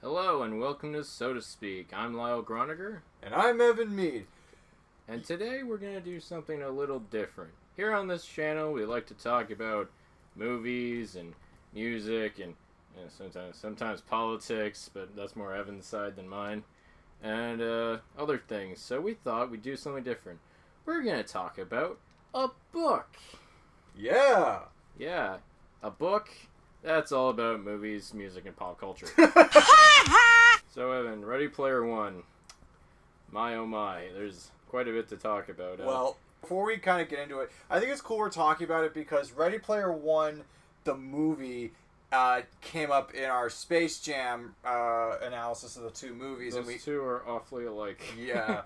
Hello and welcome to So to Speak. I'm Lyle Groniger. And I'm Evan Mead. And today we're going to do something a little different. Here on this channel we like to talk about movies and music and sometimes politics, but that's more Evan's side than mine, and other things. So we thought we'd do something different. We're going to talk about a book. Yeah. Yeah, a book that's all about movies, music, and pop culture. So Evan, Ready Player One. My oh my, there's quite a bit to talk about. Well, before we kind of get into it, I think it's cool we're talking about it because Ready Player One, the movie, came up in our Space Jam analysis of the two movies. Those two are awfully alike. Yeah.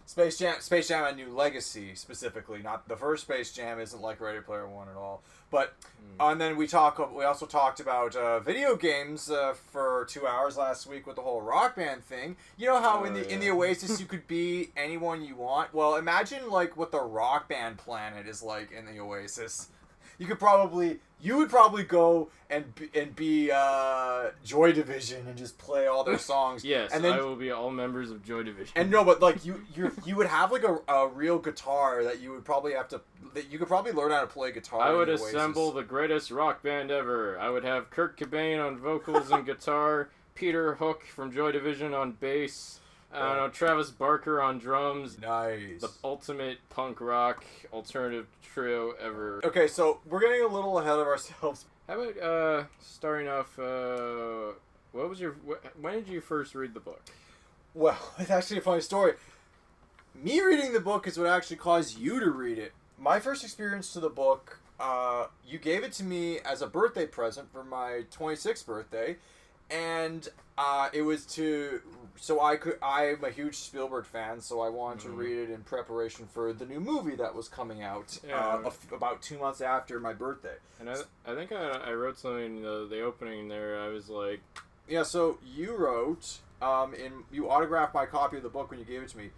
Space Jam: A New Legacy specifically. Not the first Space Jam isn't like Ready Player One at all. But and then we also talked about video games for 2 hours last week with the whole Rock Band thing. You know how in the Oasis you could be anyone you want. Well, imagine like what the Rock Band planet is like in the Oasis. You would probably go and be Joy Division and just play all their songs. Yes, and then, I will be all members of Joy Division. And no, but like you would have like a real guitar that you could probably learn how to play guitar. I would assemble the greatest rock band ever. I would have Kurt Cobain on vocals and guitar, Peter Hook from Joy Division on bass. I don't know, Travis Barker on drums. Nice. The ultimate punk rock alternative trio ever. Okay, so we're getting a little ahead of ourselves. How about starting off? When did you first read the book? Well, it's actually a funny story. Me reading the book is what actually caused you to read it. My first experience to the book, you gave it to me as a birthday present for my 26th birthday, and it was I'm a huge Spielberg fan, so I wanted to read it in preparation for the new movie that was coming out about 2 months after my birthday. And I think I wrote something in the opening there. I was like... Yeah, so you wrote, you autographed my copy of the book when you gave it to me.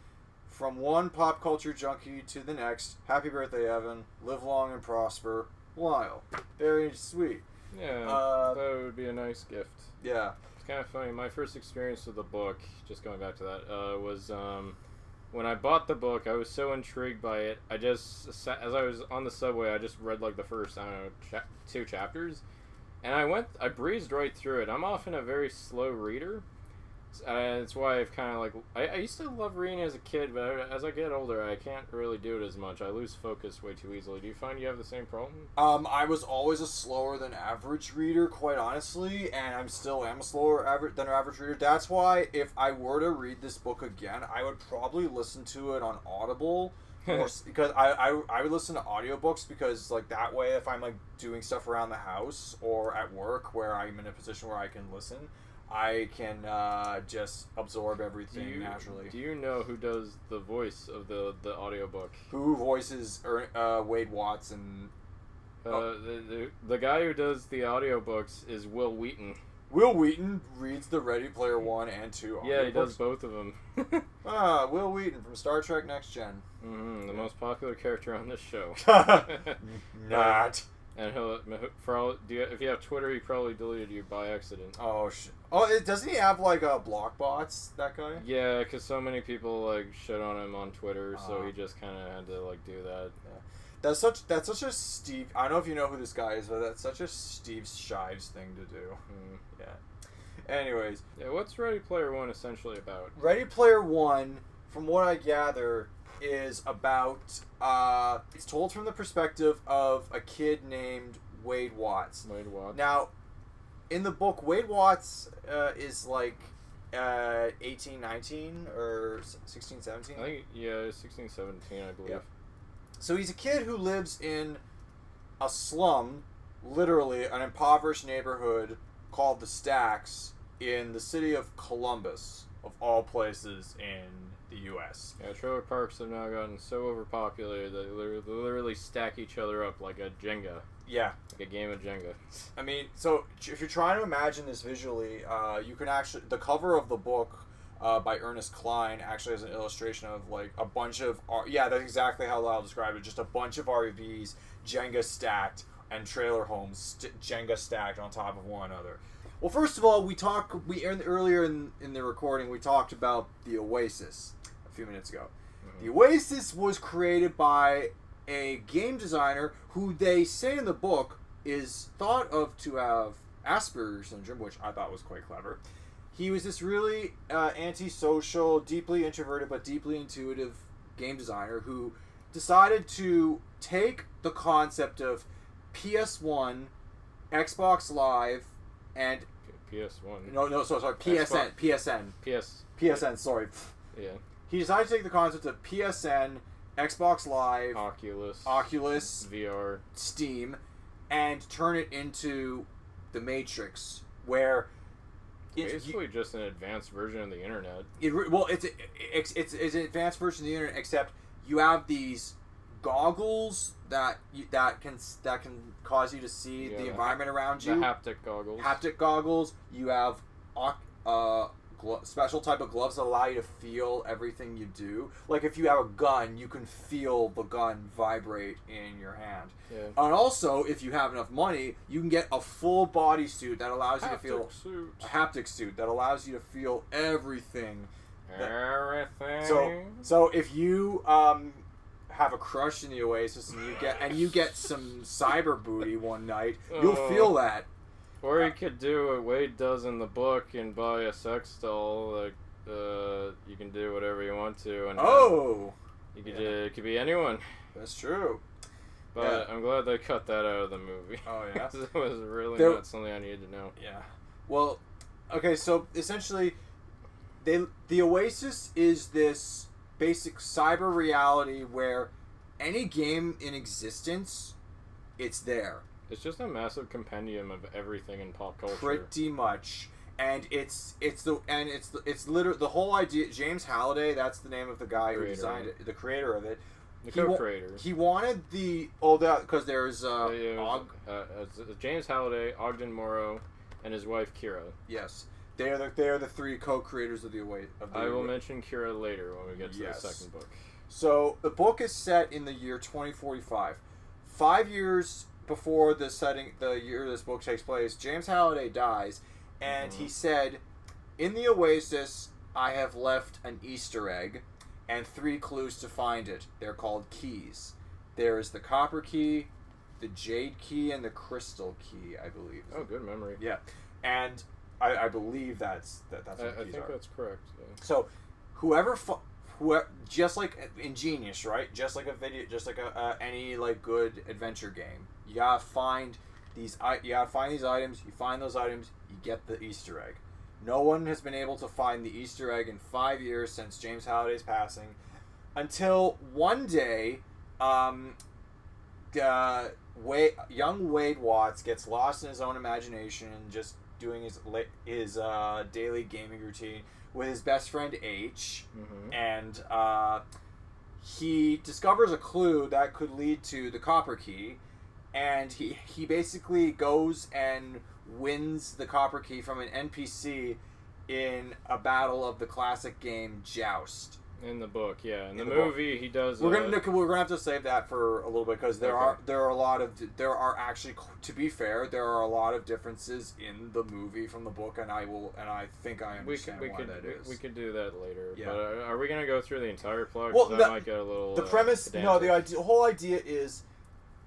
From one pop culture junkie to the next, happy birthday, Evan. Live long and prosper. Lyle. Very sweet. Yeah, that would be a nice gift. Yeah. It's kind of funny. My first experience with the book, just going back to that, was when I bought the book. I was so intrigued by it. As I was on the subway, I just read like the first, 2 chapters, and I breezed right through it. I'm often a very slow reader. That's why I've kind of like... I used to love reading as a kid, but as I get older, I can't really do it as much. I lose focus way too easily. Do you find you have the same problem? I was always a slower than average reader, quite honestly, and I still am a slower than average reader. That's why if I were to read this book again, I would probably listen to it on Audible. Because I would listen to audiobooks because like that way if I'm like doing stuff around the house or at work where I'm in a position where I can listen, I can just absorb everything naturally. Do you know who does the voice of the audiobook? Who voices Wade Watts and... The guy who does the audiobooks is Will Wheaton. Will Wheaton reads the Ready Player 1 and 2 audiobooks? Yeah, he does both of them. Will Wheaton from Star Trek Next Gen. The most popular character on this show. Not. And if you have Twitter, he probably deleted you by accident. Oh shit! Oh, doesn't he have like block bots? That guy? Yeah, because so many people like shit on him on Twitter, so he just kind of had to like do that. Yeah. That's such a Steve. I don't know if you know who this guy is, but that's such a Steve Shives thing to do. Yeah. Anyways, yeah. What's Ready Player One essentially about? Ready Player One, from what I gather, is about it's told from the perspective of a kid named Wade Watts. Wade Watts. Now, in the book, Wade Watts is like 18, 19 or 16, 17? I think, 16, 17, I believe. Yeah. So he's a kid who lives in a slum, literally an impoverished neighborhood called the Stacks in the city of Columbus, of all places in the U.S. Yeah, trailer parks have now gotten so overpopulated that they literally stack each other up like a Jenga. Yeah. Like a game of Jenga. I mean, so if you're trying to imagine this visually, you can actually... The cover of the book by Ernest Cline, actually has an illustration of like a bunch of yeah, that's exactly how Lyle described it. Just a bunch of RVs Jenga stacked and trailer homes Jenga stacked on top of one another. Well, first of all, earlier in the recording we talked about the Oasis a few minutes ago. The Oasis was created by a game designer who they say in the book is thought of to have Asperger's syndrome, which I thought was quite clever. He was this really antisocial, deeply introverted, but deeply intuitive game designer who decided to take the concept of PS1, Xbox Live, and... PS1. Sorry, PSN, sorry. Yeah. He decided to take the concept of PSN, Xbox Live, Oculus, VR, Steam, and turn it into the Matrix, where it's basically just an advanced version of the internet. It's an advanced version of the internet, except you have these goggles that can cause you to see the environment around you. The haptic goggles. You have special type of gloves that allow you to feel everything you do. Like if you have a gun, you can feel the gun vibrate in your hand. Yeah. And also, if you have enough money, you can get a full body suit that allows you to feel a haptic suit that allows you to feel everything. So if you have a crush in the Oasis and you get some cyber booty one night, you'll feel that. Or you could do what Wade does in the book and buy a sex doll. Like, you can do whatever you want to. And it could be anyone. That's true. But I'm glad they cut that out of the movie. Oh, yeah? It was really not something I needed to know. Yeah. Well, okay, so essentially, the Oasis is this basic cyber reality where any game in existence, it's there. It's just a massive compendium of everything in pop culture. Pretty much. And it's literally the whole idea. James Halliday, that's the name of the guy who designed it, the creator of it. The co-creator. He wanted because there's James Halliday, Ogden Morrow, and his wife Kira. Yes, they are the three co-creators of the Oasis. I will mention Kira later when we get to the second book. So the book is set in the year 2045, 5 years before the year this book takes place. James Halliday dies, and he said, "In the Oasis, I have left an Easter egg and 3 clues to find it. They're called keys. There is the copper key, the jade key, and the crystal key, I believe." Oh, good memory. Yeah, and I believe that's what the keys are. I think that's correct. Yeah. So, whoever just like in Genius, right? Just like any like good adventure game, you gotta find these items. You find those items, you get the Easter egg. No one has been able to find the Easter egg in 5 years since James Halliday's passing, until one day, young Wade Watts gets lost in his own imagination, just doing his daily gaming routine with his best friend H, and he discovers a clue that could lead to the copper key, and he basically goes and wins the copper key from an NPC in a battle of the classic game Joust. In the book, yeah. In the movie, he does. We're gonna have to save that for a little bit because there are actually, to be fair, there are a lot of differences in the movie from the book, and I think I understand why that is. We could do that later. Yeah. But are we gonna go through the entire plot? Well, that might get a little. The premise, the whole idea is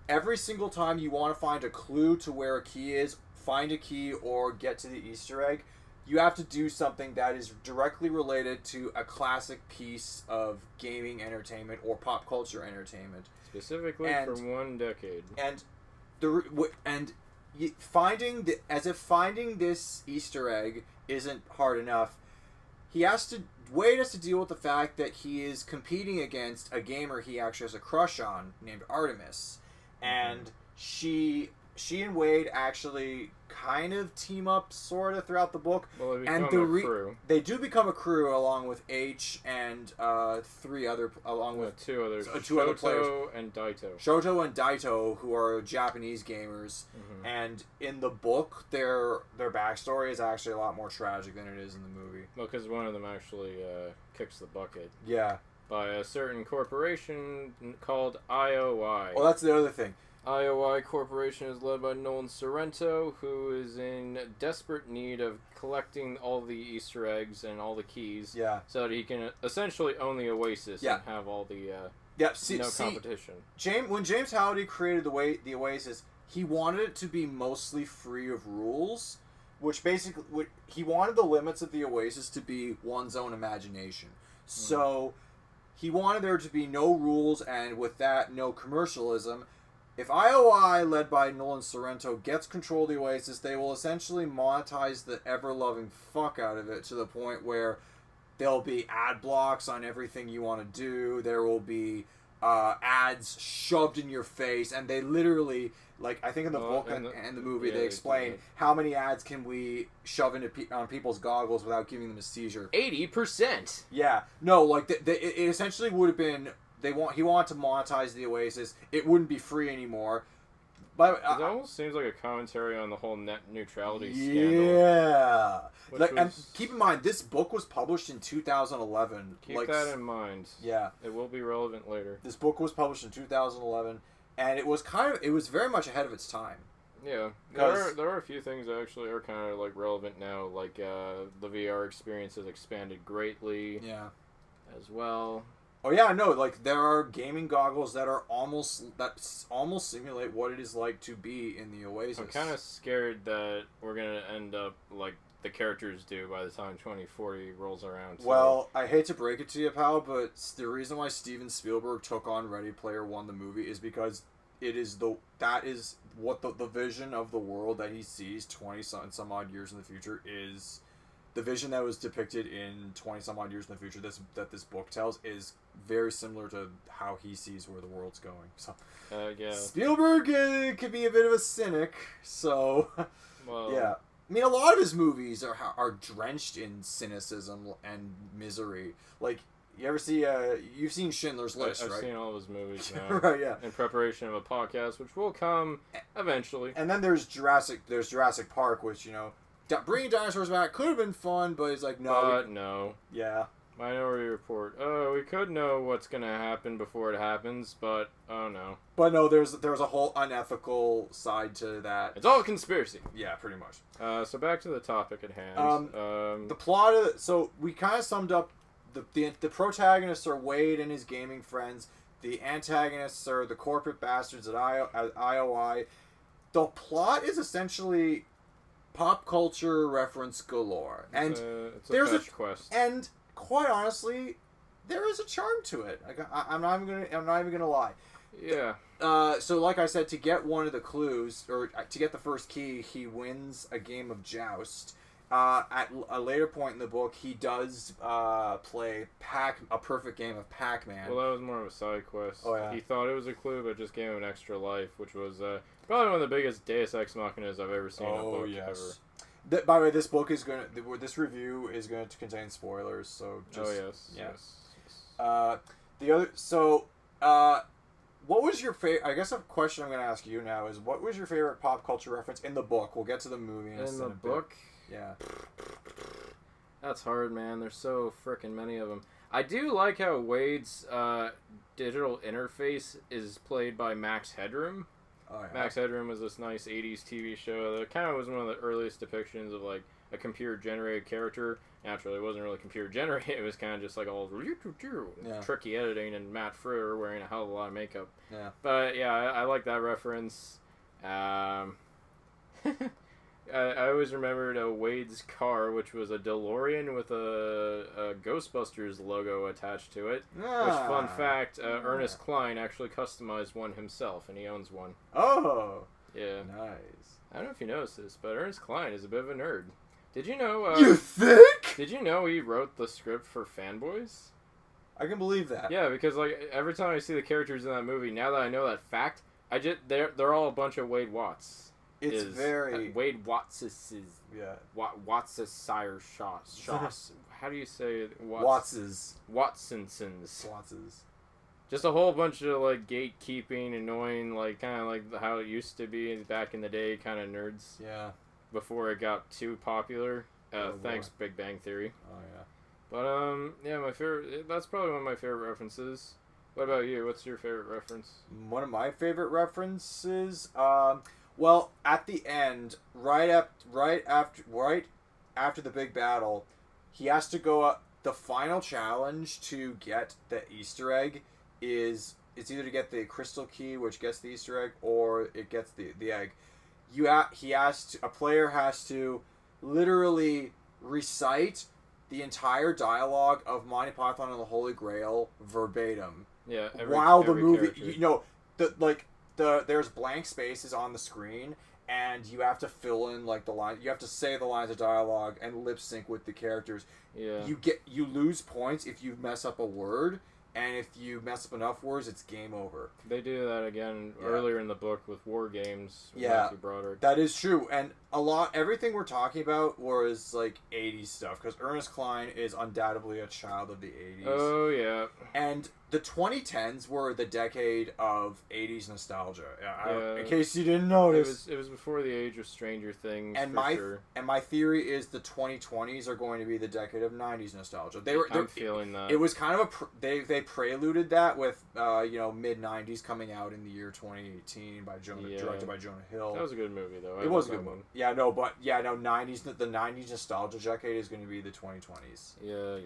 every single time you want to find a clue to where a key is, find a key or get to the Easter egg, you have to do something that is directly related to a classic piece of gaming entertainment or pop culture entertainment, specifically from one decade. Finding this Easter egg isn't hard enough, Wade has to deal with the fact that he is competing against a gamer he actually has a crush on named Art3mis, and she she and Wade actually kind of team up sort of throughout the book. Well, they become a crew. They do become a crew along with Aech and two other players. And Daito. Shoto and Daito, who are Japanese gamers, and in the book, their backstory is actually a lot more tragic than it is in the movie. Well, because one of them actually kicks the bucket. Yeah. By a certain corporation called IOI. Well, that's the other thing. IOI Corporation is led by Nolan Sorrento, who is in desperate need of collecting all the Easter eggs and all the keys, so that he can essentially own the Oasis and have all the competition. When James Halliday created the Oasis, he wanted it to be mostly free of rules, which basically he wanted the limits of the Oasis to be one's own imagination. So he wanted there to be no rules, and with that, no commercialism. If IOI, led by Nolan Sorrento, gets control of the Oasis, they will essentially monetize the ever-loving fuck out of it to the point where there'll be ad blocks on everything you want to do. There will be ads shoved in your face, and they literally, like, I think in the book and the movie, they explain how many ads can we shove on people's goggles without giving them a seizure. 80%! Yeah. No, like, it essentially would have been... He wanted to monetize the Oasis. It wouldn't be free anymore. But it almost seems like a commentary on the whole net neutrality scandal. Yeah. And keep in mind, this book was published in 2011. Keep that in mind. Yeah. It will be relevant later. This book was published in 2011, and it was very much ahead of its time. Yeah. There are a few things that actually are kind of like relevant now, like the VR experience has expanded greatly. Yeah. As well. Oh yeah, no, like there are gaming goggles that almost simulate what it is like to be in the Oasis. I'm kind of scared that we're gonna end up like the characters do by the time 2040 rolls around. So. Well, I hate to break it to you, pal, but the reason why Steven Spielberg took on Ready Player One, the movie, is because that is what the vision of the world that he sees 20 some odd years in the future is. The vision that was depicted in 20 some odd years in the future that this book tells is very similar to how he sees where the world's going. So yeah. Spielberg could be a bit of a cynic, so yeah. I mean, a lot of his movies are drenched in cynicism and misery. Like, you ever see you've seen Schindler's List, right? I've seen all of his movies now. Right, yeah. In preparation of a podcast, which will come eventually. And then there's Jurassic Park, which, you know, bringing dinosaurs back could have been fun, but it's like, no. No. Yeah. Minority Report. Oh, we could know what's going to happen before it happens, but oh no. But no, there's a whole unethical side to that. It's all a conspiracy. Yeah, pretty much. So back to the topic at hand. The plot of... So we kind of summed up... The protagonists are Wade and his gaming friends. The antagonists are the corporate bastards at IOI. The plot is essentially... pop culture reference galore, and it's a fetch quest. And quite honestly, there is a charm to it. Like, I'm not even gonna lie. Yeah. So like I said, to get one of the clues or to get the first key, he wins a game of Joust. At a later point in the book, he does play a perfect game of Pac-Man. Well, that was more of a side quest. Oh yeah. He thought it was a clue, but just gave him an extra life, which was probably one of the biggest Deus Ex Machinas I've ever seen in a book ever. By the way, this review is going to contain spoilers, so just... Oh, yes. Yes. What was your favorite... I guess a question I'm going to ask you now is, what was your favorite pop culture reference in the book? We'll get to the movie in the book? Yeah. That's hard, man. There's so frickin' many of them. I do like how Wade's digital interface is played by Max Headroom. Oh, yeah. Max Headroom was this nice 80s TV show that kind of was one of the earliest depictions of like a computer-generated character. Naturally, it wasn't really computer-generated. It was kind of just like all tricky editing and Matt Freer wearing a hell of a lot of makeup. Yeah. But yeah, I like that reference. I always remembered Wade's car, which was a DeLorean with a Ghostbusters logo attached to it. Which, fun fact, Ernest Cline actually customized one himself, and he owns one. Oh! Yeah. Nice. I don't know if you noticed this, but Ernest Cline is a bit of a nerd. Did you know... you think? Did you know he wrote the script for Fanboys? I can believe that. Yeah, because like every time I see the characters in that movie, now that I know that fact, they're all a bunch of Wade Watts. It's very Wade Watts's. Yeah. Watts's sire Shoss. How do you say it? Watts's. Watsonsons. Watts's. Just a whole bunch of like gatekeeping, annoying, like kind of like how it used to be back in the day, kind of nerds. Yeah. Before it got too popular. Thanks, Big Bang Theory. Oh yeah. But yeah, my favorite. That's probably one of my favorite references. What about you? What's your favorite reference? One of my favorite references. Well, at the end, right after the big battle, he has to go up. The final challenge to get the Easter egg is it's either to get the crystal key, which gets the Easter egg, or it gets the egg. A player has to literally recite the entire dialogue of Monty Python and the Holy Grail verbatim. Yeah. Every movie, character. There's blank spaces on the screen, and you have to fill in like the line. You have to say the lines of dialogue and lip sync with the characters. Yeah. You lose points if you mess up a word, and if you mess up enough words, it's game over. They do that again earlier in the book with War Games. Yeah, that is true, and everything we're talking about was like 80s stuff, because Ernest Cline is undoubtedly a child of the 80s. Oh yeah. And the 2010s were the decade of 80s nostalgia. Yeah. In case you didn't notice, it was before the age of Stranger Things. And my theory is the 2020s are going to be the decade of 90s nostalgia. I'm feeling that. It was kind of they preluded that with mid 90s coming out in the year 2018 directed by Jonah Hill. That was a good movie though. It was a good movie. Yeah, no, but the 90s nostalgia decade is going to be the 2020s. Yeah.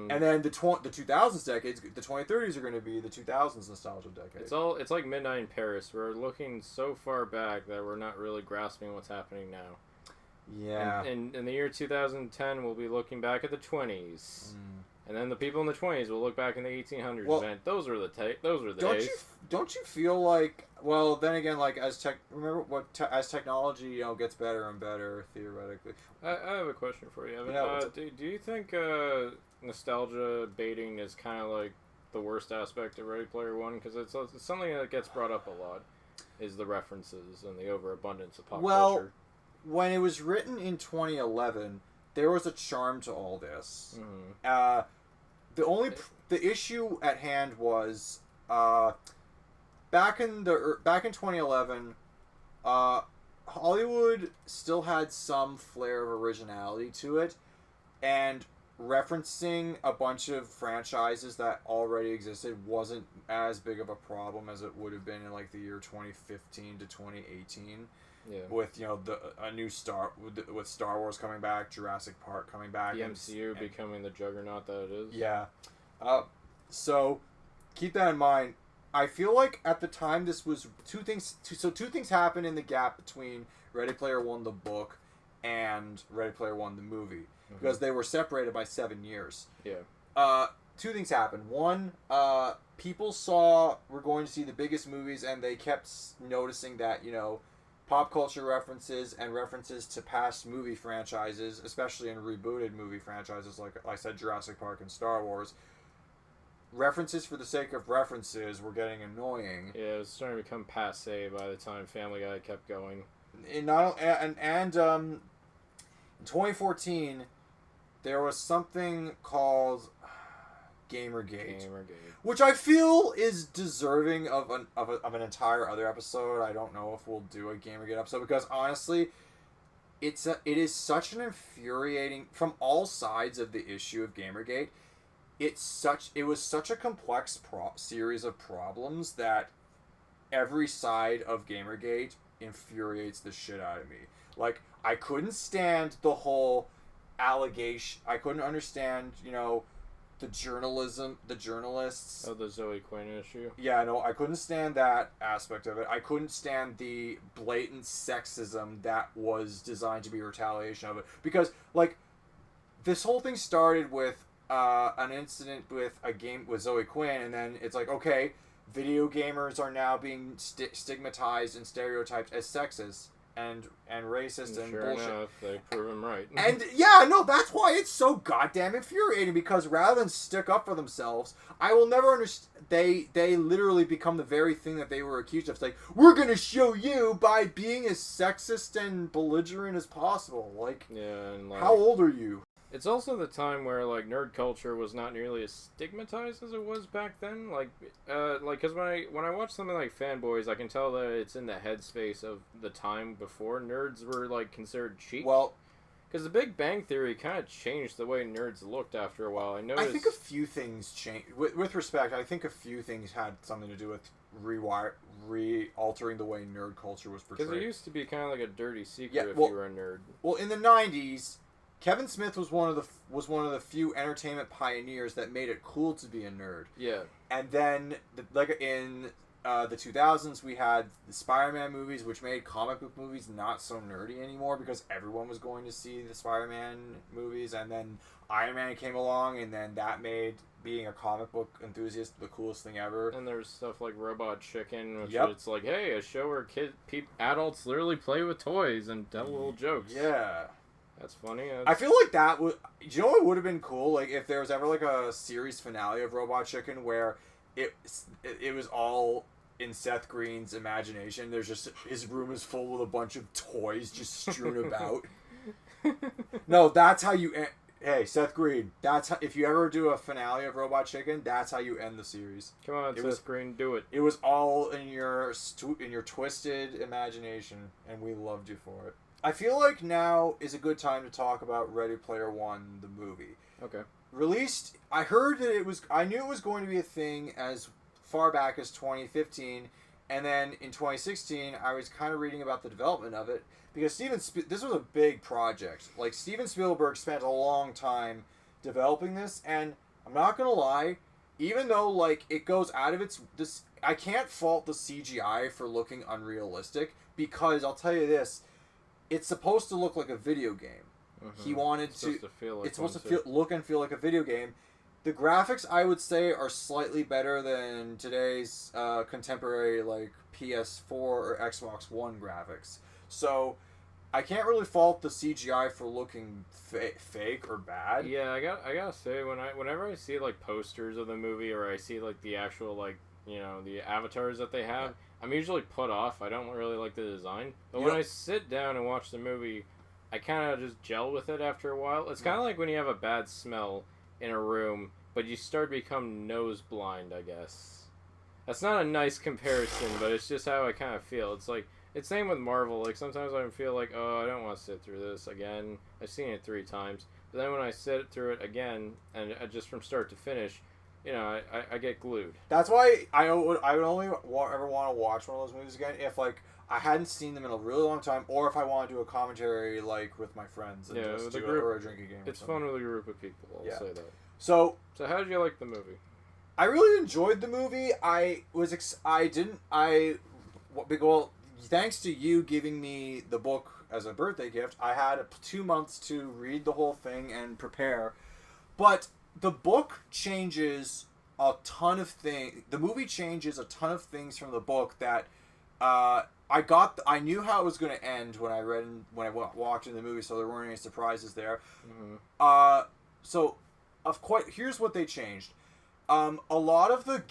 And then the 2000s decade. The 2030s are going to be the 2000s nostalgia decade. It's like Midnight in Paris. We're looking so far back that we're not really grasping what's happening now. Yeah. And in the year 2010, we'll be looking back at the 20s. And then the people in the 20s will look back in the 1800s. Well, man, those were the days. Don't you feel like? Well, then again, like as technology gets better and better theoretically. I have a question for you, Evan. Yeah, do you think nostalgia baiting is kind of like the worst aspect of Ready Player One? Because it's something that gets brought up a lot, is the references and the overabundance of pop culture. When it was written in 2011, there was a charm to all this. Mm-hmm. The issue at hand was back in 2011, Hollywood still had some flair of originality to it, and referencing a bunch of franchises that already existed wasn't as big of a problem as it would have been in like the year 2015 to 2018. Yeah. With with Star Wars coming back, Jurassic Park coming back, the MCU becoming the juggernaut that it is. Yeah. So keep that in mind. I feel like at the time this was two things happened in the gap between Ready Player One the book and Ready Player One the movie, because they were separated by 7 years. Yeah. Two things happened. One, people were going to see the biggest movies, and they kept noticing that pop culture references and references to past movie franchises, especially in rebooted movie franchises like I said, Jurassic Park and Star Wars. References for the sake of references were getting annoying. Yeah, it was starting to become passé by the time Family Guy kept going. In 2014, there was something called GamerGate, which I feel is deserving of an entire other episode. I don't know if we'll do a GamerGate episode, because honestly, it is such an infuriating, from all sides of the issue of GamerGate. It was such a complex series of problems that every side of GamerGate infuriates the shit out of me. Like, I couldn't stand the whole allegation. I couldn't understand, the journalists. Oh, the Zoe Quinn issue? Yeah, no, I couldn't stand that aspect of it. I couldn't stand the blatant sexism that was designed to be retaliation of it. Because, like, this whole thing started with an incident with a game with Zoe Quinn, and then it's like, okay, video gamers are now being stigmatized and stereotyped as sexist. and racist and sure bullshit. Enough, they prove him right. And yeah, no, that's why it's so goddamn infuriating, because rather than stick up for themselves, I will never understand. They literally become the very thing that they were accused of. It's like, we're gonna show you by being as sexist and belligerent as possible. Like, yeah, and like, how old are you? It's also the time where like nerd culture was not nearly as stigmatized as it was back then. Because when I watch something like Fanboys, I can tell that it's in the headspace of the time before nerds were like considered chic. Well, because the Big Bang Theory kind of changed the way nerds looked after a while. I think a few things changed. With respect, I think a few things had something to do with re-altering the way nerd culture was portrayed. Because it used to be kind of like a dirty secret if you were a nerd. Well, in the 90s, Kevin Smith was one of the few entertainment pioneers that made it cool to be a nerd. Yeah. And then, in the 2000s, we had the Spider-Man movies, which made comic book movies not so nerdy anymore because everyone was going to see the Spider-Man movies. And then Iron Man came along, and then that made being a comic book enthusiast the coolest thing ever. And there's stuff like Robot Chicken, which Yep. it's like, hey, a show where adults literally play with toys and tell little jokes. Yeah. That's funny. I feel like that would... Do you know what would have been cool? Like, if there was ever, like, a series finale of Robot Chicken where it was all in Seth Green's imagination. There's just... His room is full with a bunch of toys just strewn about. No, that's how you... Hey, Seth Green, that's how... If you ever do a finale of Robot Chicken, that's how you end the series. Come on, Seth Green, do it. It was all in your twisted imagination, and we loved you for it. I feel like now is a good time to talk about Ready Player One, the movie. Okay. Released, I heard that it was... I knew it was going to be a thing as far back as 2015, and then in 2016, I was kind of reading about the development of it, because this was a big project. Like, Steven Spielberg spent a long time developing this, and I'm not gonna lie, even though, like, it goes out of this... I can't fault the CGI for looking unrealistic, because I'll tell you this... It's supposed to look like a video game. Mm-hmm. He wanted it's supposed to look and feel like a video game. The graphics, I would say, are slightly better than today's contemporary, like, PS4 or Xbox One graphics. So, I can't really fault the CGI for looking fake or bad. Yeah, I gotta say, whenever I see, like, posters of the movie, or I see, like, the actual, like, you know, the avatars that they have... Yeah. I'm usually put off. I don't really like the design. But when I sit down and watch the movie, I kind of just gel with it after a while. It's kind of like when you have a bad smell in a room, but you start to become nose blind, I guess. That's not a nice comparison, but it's just how I kind of feel. It's like, it's same with Marvel. Like, sometimes I feel like, oh, I don't want to sit through this again. I've seen it 3 times. But then when I sit through it again, and just from start to finish... You know, I get glued. That's why I would only ever want to watch one of those movies again if, like, I hadn't seen them in a really long time, or if I want to do a commentary, like, with my friends and just do or a drinking game. It's fun with a group of people, I'll say that. So how did you like the movie? I really enjoyed the movie. Well, thanks to you giving me the book as a birthday gift, I had 2 months to read the whole thing and prepare. But... The book changes a ton of things. The movie changes a ton of things from the book that I knew how it was going to end when I walked in the movie, so there weren't any surprises there. Mm-hmm. Here's what they changed. A lot of the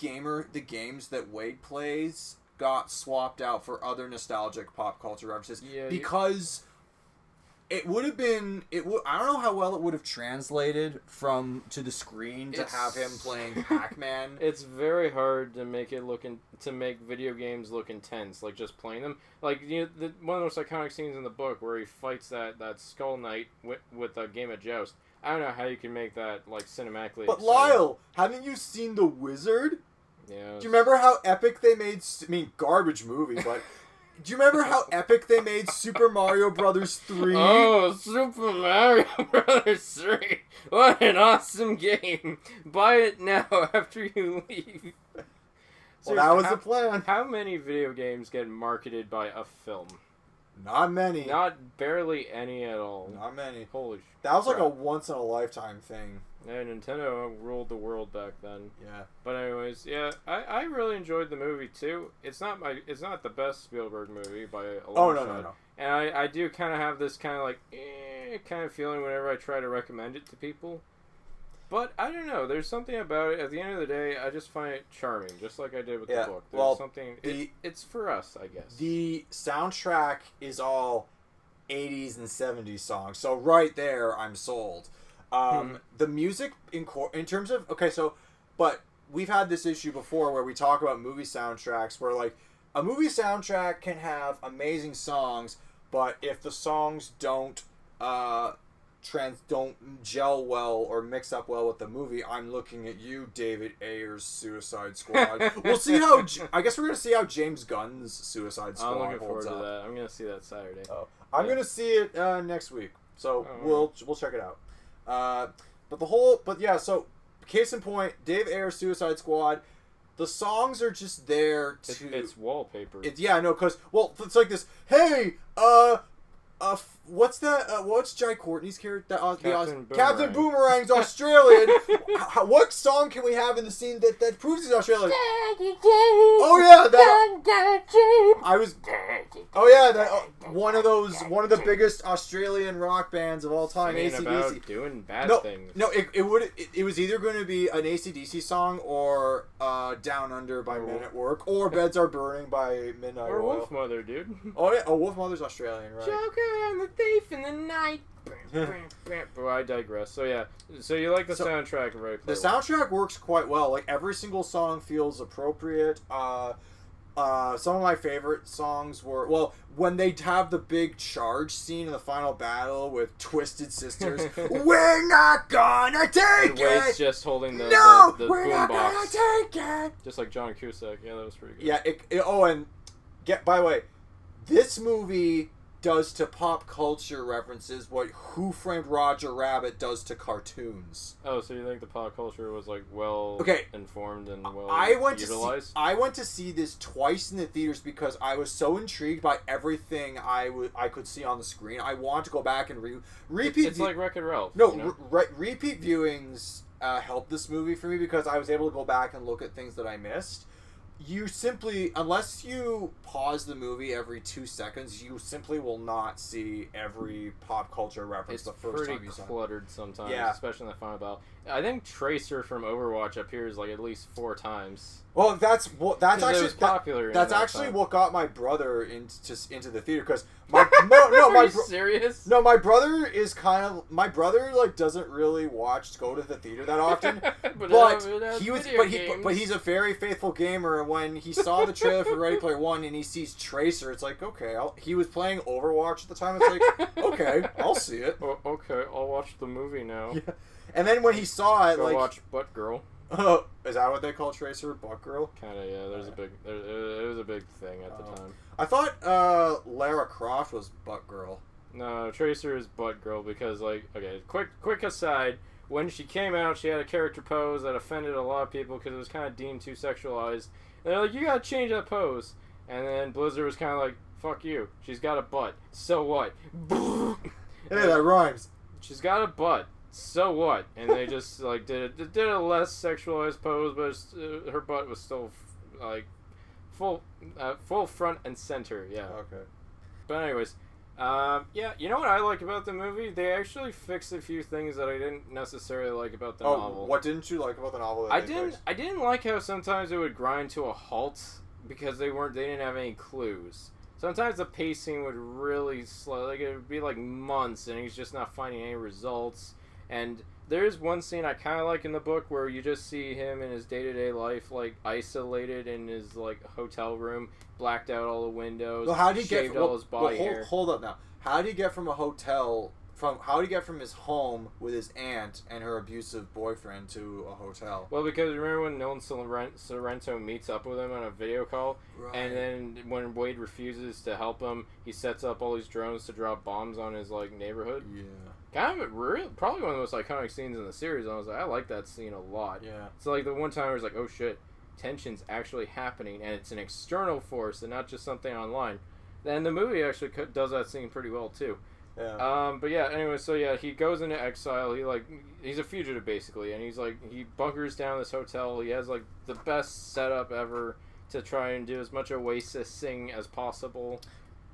games that Wade plays got swapped out for other nostalgic pop culture references because. It would have been... I don't know how well it would have translated to the screen to have him playing Pac-Man. It's very hard to make video games look intense, like just playing them. Like, you know, one of the most iconic scenes in the book where he fights that Skull Knight with a game of Joust. I don't know how you can make that, like, cinematically But exciting. Lyle, haven't you seen The Wizard? Yeah. Do you remember how epic they made... garbage movie, but... Do you remember how epic they made Super Mario Brothers 3? Oh, Super Mario Brothers 3! What an awesome game! Buy it now after you leave. Well, that was the plan. How many video games get marketed by a film? Not many. Not barely any at all. Not many. Holy That was like a once-in-a-lifetime thing. Yeah, Nintendo ruled the world back then. Yeah. But anyways, yeah, I really enjoyed the movie too. It's not the best Spielberg movie by a long shot. No. And I do kind of have this kind of like kind of feeling whenever I try to recommend it to people. But I don't know. There's something about it. At the end of the day, I just find it charming, just like I did with the book. There's something. It's for us, I guess. The soundtrack is all 80s and 70s songs, so right there, I'm sold. The music in terms of but we've had this issue before where we talk about movie soundtracks, where like a movie soundtrack can have amazing songs, but if the songs don't gel well or mix up well with the movie, I'm looking at you, David Ayer's Suicide Squad. We'll see how. I guess we're gonna see how James Gunn's Suicide Squad holds up. I'm looking forward to that. I'm gonna see that Saturday. I'm gonna see it next week, so we'll check it out. So case in point, Dave Ayer's Suicide Squad. The songs are just there to. It's wallpaper. Because it's like this. Hey, what's that? What's Jai Courtney's character? Captain Boomerang's Australian. What song can we have in the scene that proves he's Australian? Oh yeah, one of the biggest Australian rock bands of all time, AC/DC. About doing bad things. No, it was either going to be an AC/DC song or Down Under by Men at Work or Beds Are Burning by Midnight or Oil. Wolf Mother, dude. Oh yeah, Wolf Mother's Australian, right? Joker and the Thief in the Night. But I digress. So yeah, so you like the soundtrack, right? The soundtrack works quite well. Like every single song feels appropriate. Some of my favorite songs were when they have the big charge scene in the final battle with Twisted Sisters. We're not gonna take it. Wade's just holding the we're boom not box, gonna take it. just like John Cusack. Yeah, that was pretty good. Yeah. By the way, this movie does to pop culture references what Who Framed Roger Rabbit does to cartoons. Oh, so you think the pop culture was like informed and well utilized? I went to see this twice in the theaters because I was so intrigued by everything I could see on the screen. I want to go back and repeat. It's like Wreck-It Ralph. No, you know? Repeat viewings helped this movie for me because I was able to go back and look at things that I missed. You simply, unless you pause the movie every 2 seconds, you simply will not see every pop culture reference the first time you saw it. It's pretty cluttered sometimes, especially in the final battle. I think Tracer from Overwatch appears like at least 4 times. Well, that's actually popular. That's actually what got my brother into the theater because Are you serious? No, my brother like doesn't really go to the theater that often. but he's a very faithful gamer. And when he saw the trailer for Ready Player One and he sees Tracer, it's like okay. He was playing Overwatch at the time. It's like okay, I'll see it. Okay, I'll watch the movie now. Yeah. And then when he saw it, watch Butt Girl. Is that what they call Tracer? Butt Girl? Kinda, yeah. It was a big thing at the time. I thought Lara Croft was Butt Girl. No, Tracer is Butt Girl because, quick aside, when she came out, she had a character pose that offended a lot of people because it was kind of deemed too sexualized. And they're like, you gotta change that pose. And then Blizzard was kind of like, fuck you. She's got a butt. So what? Hey, that rhymes. She's got a butt. So what? And they just did a less sexualized pose, but her butt was still full front and center. Yeah. Okay. But anyways, you know what I like about the movie? They actually fixed a few things that I didn't necessarily like about the novel. What didn't you like about the novel? I didn't like how sometimes it would grind to a halt because they didn't have any clues. Sometimes the pacing would really slow. It would be like months, and he's just not finding any results. And there's one scene I kind of like in the book where you just see him in his day-to-day life, isolated in his, hotel room, blacked out all the windows, shaved all his body hair. Hold up now. How do you get from his home with his aunt and her abusive boyfriend to a hotel? Well, because remember when Nolan Sorrento meets up with him on a video call? Right. And then when Wade refuses to help him, he sets up all these drones to drop bombs on his, neighborhood. Yeah. Kind of probably one of the most iconic scenes in the series. I like that scene a lot. Yeah. So the one time I was like, oh shit, tension's actually happening, and it's an external force and not just something online. And the movie actually does that scene pretty well too. Yeah. But yeah, anyway, so yeah, he goes into exile. He's a fugitive basically, and he bunkers down this hotel. He has like the best setup ever to try and do as much Oasis-ing as possible.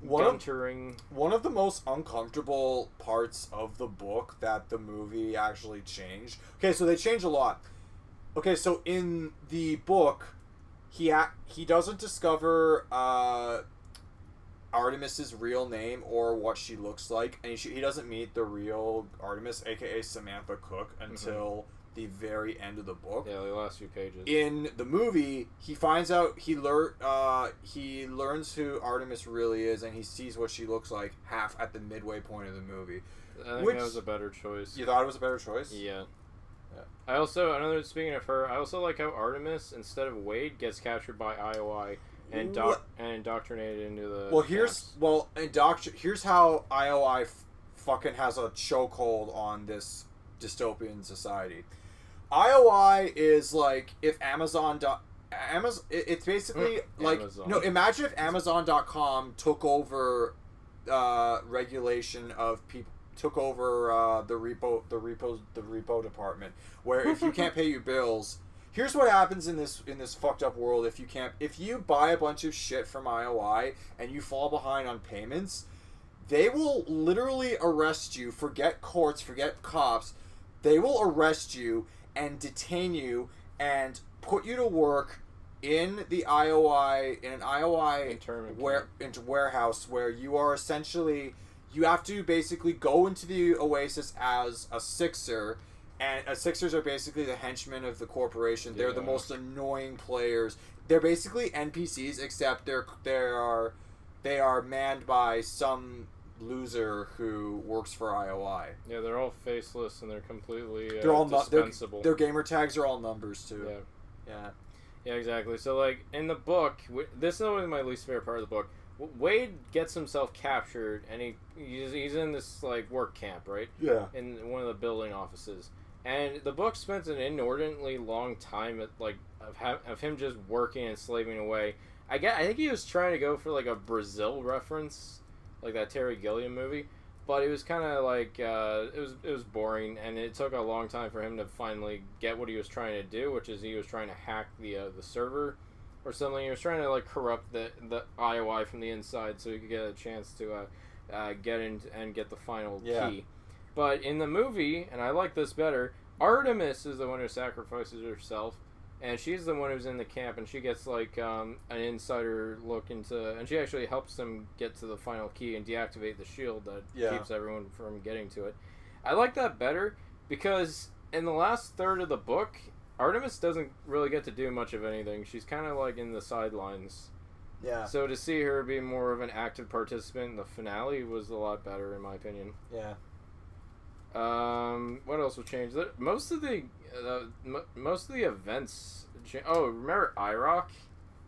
One of the most uncomfortable parts of the book that the movie actually changed. Okay, so they change a lot. Okay, so in the book, he doesn't discover Artemis's real name or what she looks like, and he doesn't meet the real Artemis, aka Samantha Cook, until the very end of the book. Yeah, the last few pages. In the movie, he finds out he learns who Artemis really is, and he sees what she looks like at the midway point of the movie. I think that was a better choice. You thought it was a better choice? Yeah. Yeah. Speaking of her, I also like how Artemis, instead of Wade, gets captured by IOI and indoctrinated into the here's how IOI fucking has a chokehold on this dystopian society. IOI is like if it's basically like Amazon. no, imagine if Amazon.com took over regulation of people, took over the repo department, where if you can't pay your bills, here's what happens in this fucked up world. If you buy a bunch of shit from IOI and you fall behind on payments, they will literally arrest you. Forget courts, forget cops. They will arrest you and detain you and put you to work in an IOI warehouse where you are essentially, you have to basically go into the Oasis as a Sixer, and Sixers are basically the henchmen of the corporation. They're the most annoying players. They're basically NPCs, except they are manned by some loser who works for IOI. Yeah, they're all faceless and they're completely they're all dispensable. Their gamer tags are all numbers too. Yeah, exactly. So like in the book, this is always my least favorite part of the book. Wade gets himself captured, and he's in this like work camp, right? Yeah. In one of the building offices, and the book spends an inordinately long time of him just working and slaving away. I think he was trying to go for like a Brazil reference, like that Terry Gilliam movie, but it was kind of like it was boring, and it took a long time for him to finally get what he was trying to do, which is he was trying to hack the server or something. He was trying to like corrupt the IOI from the inside so he could get a chance to get in and get the final key. But in the movie, and I like this better, Artemis is the one who sacrifices herself, and she's the one who's in the camp, and she gets like an insider look into, and she actually helps them get to the final key and deactivate the shield that keeps everyone from getting to it. I like that better because in the last third of the book, Artemis doesn't really get to do much of anything. She's kind of like in the sidelines. Yeah. So to see her be more of an active participant in the finale was a lot better, in my opinion. Yeah. What else will change? Most of the events. Remember IROC?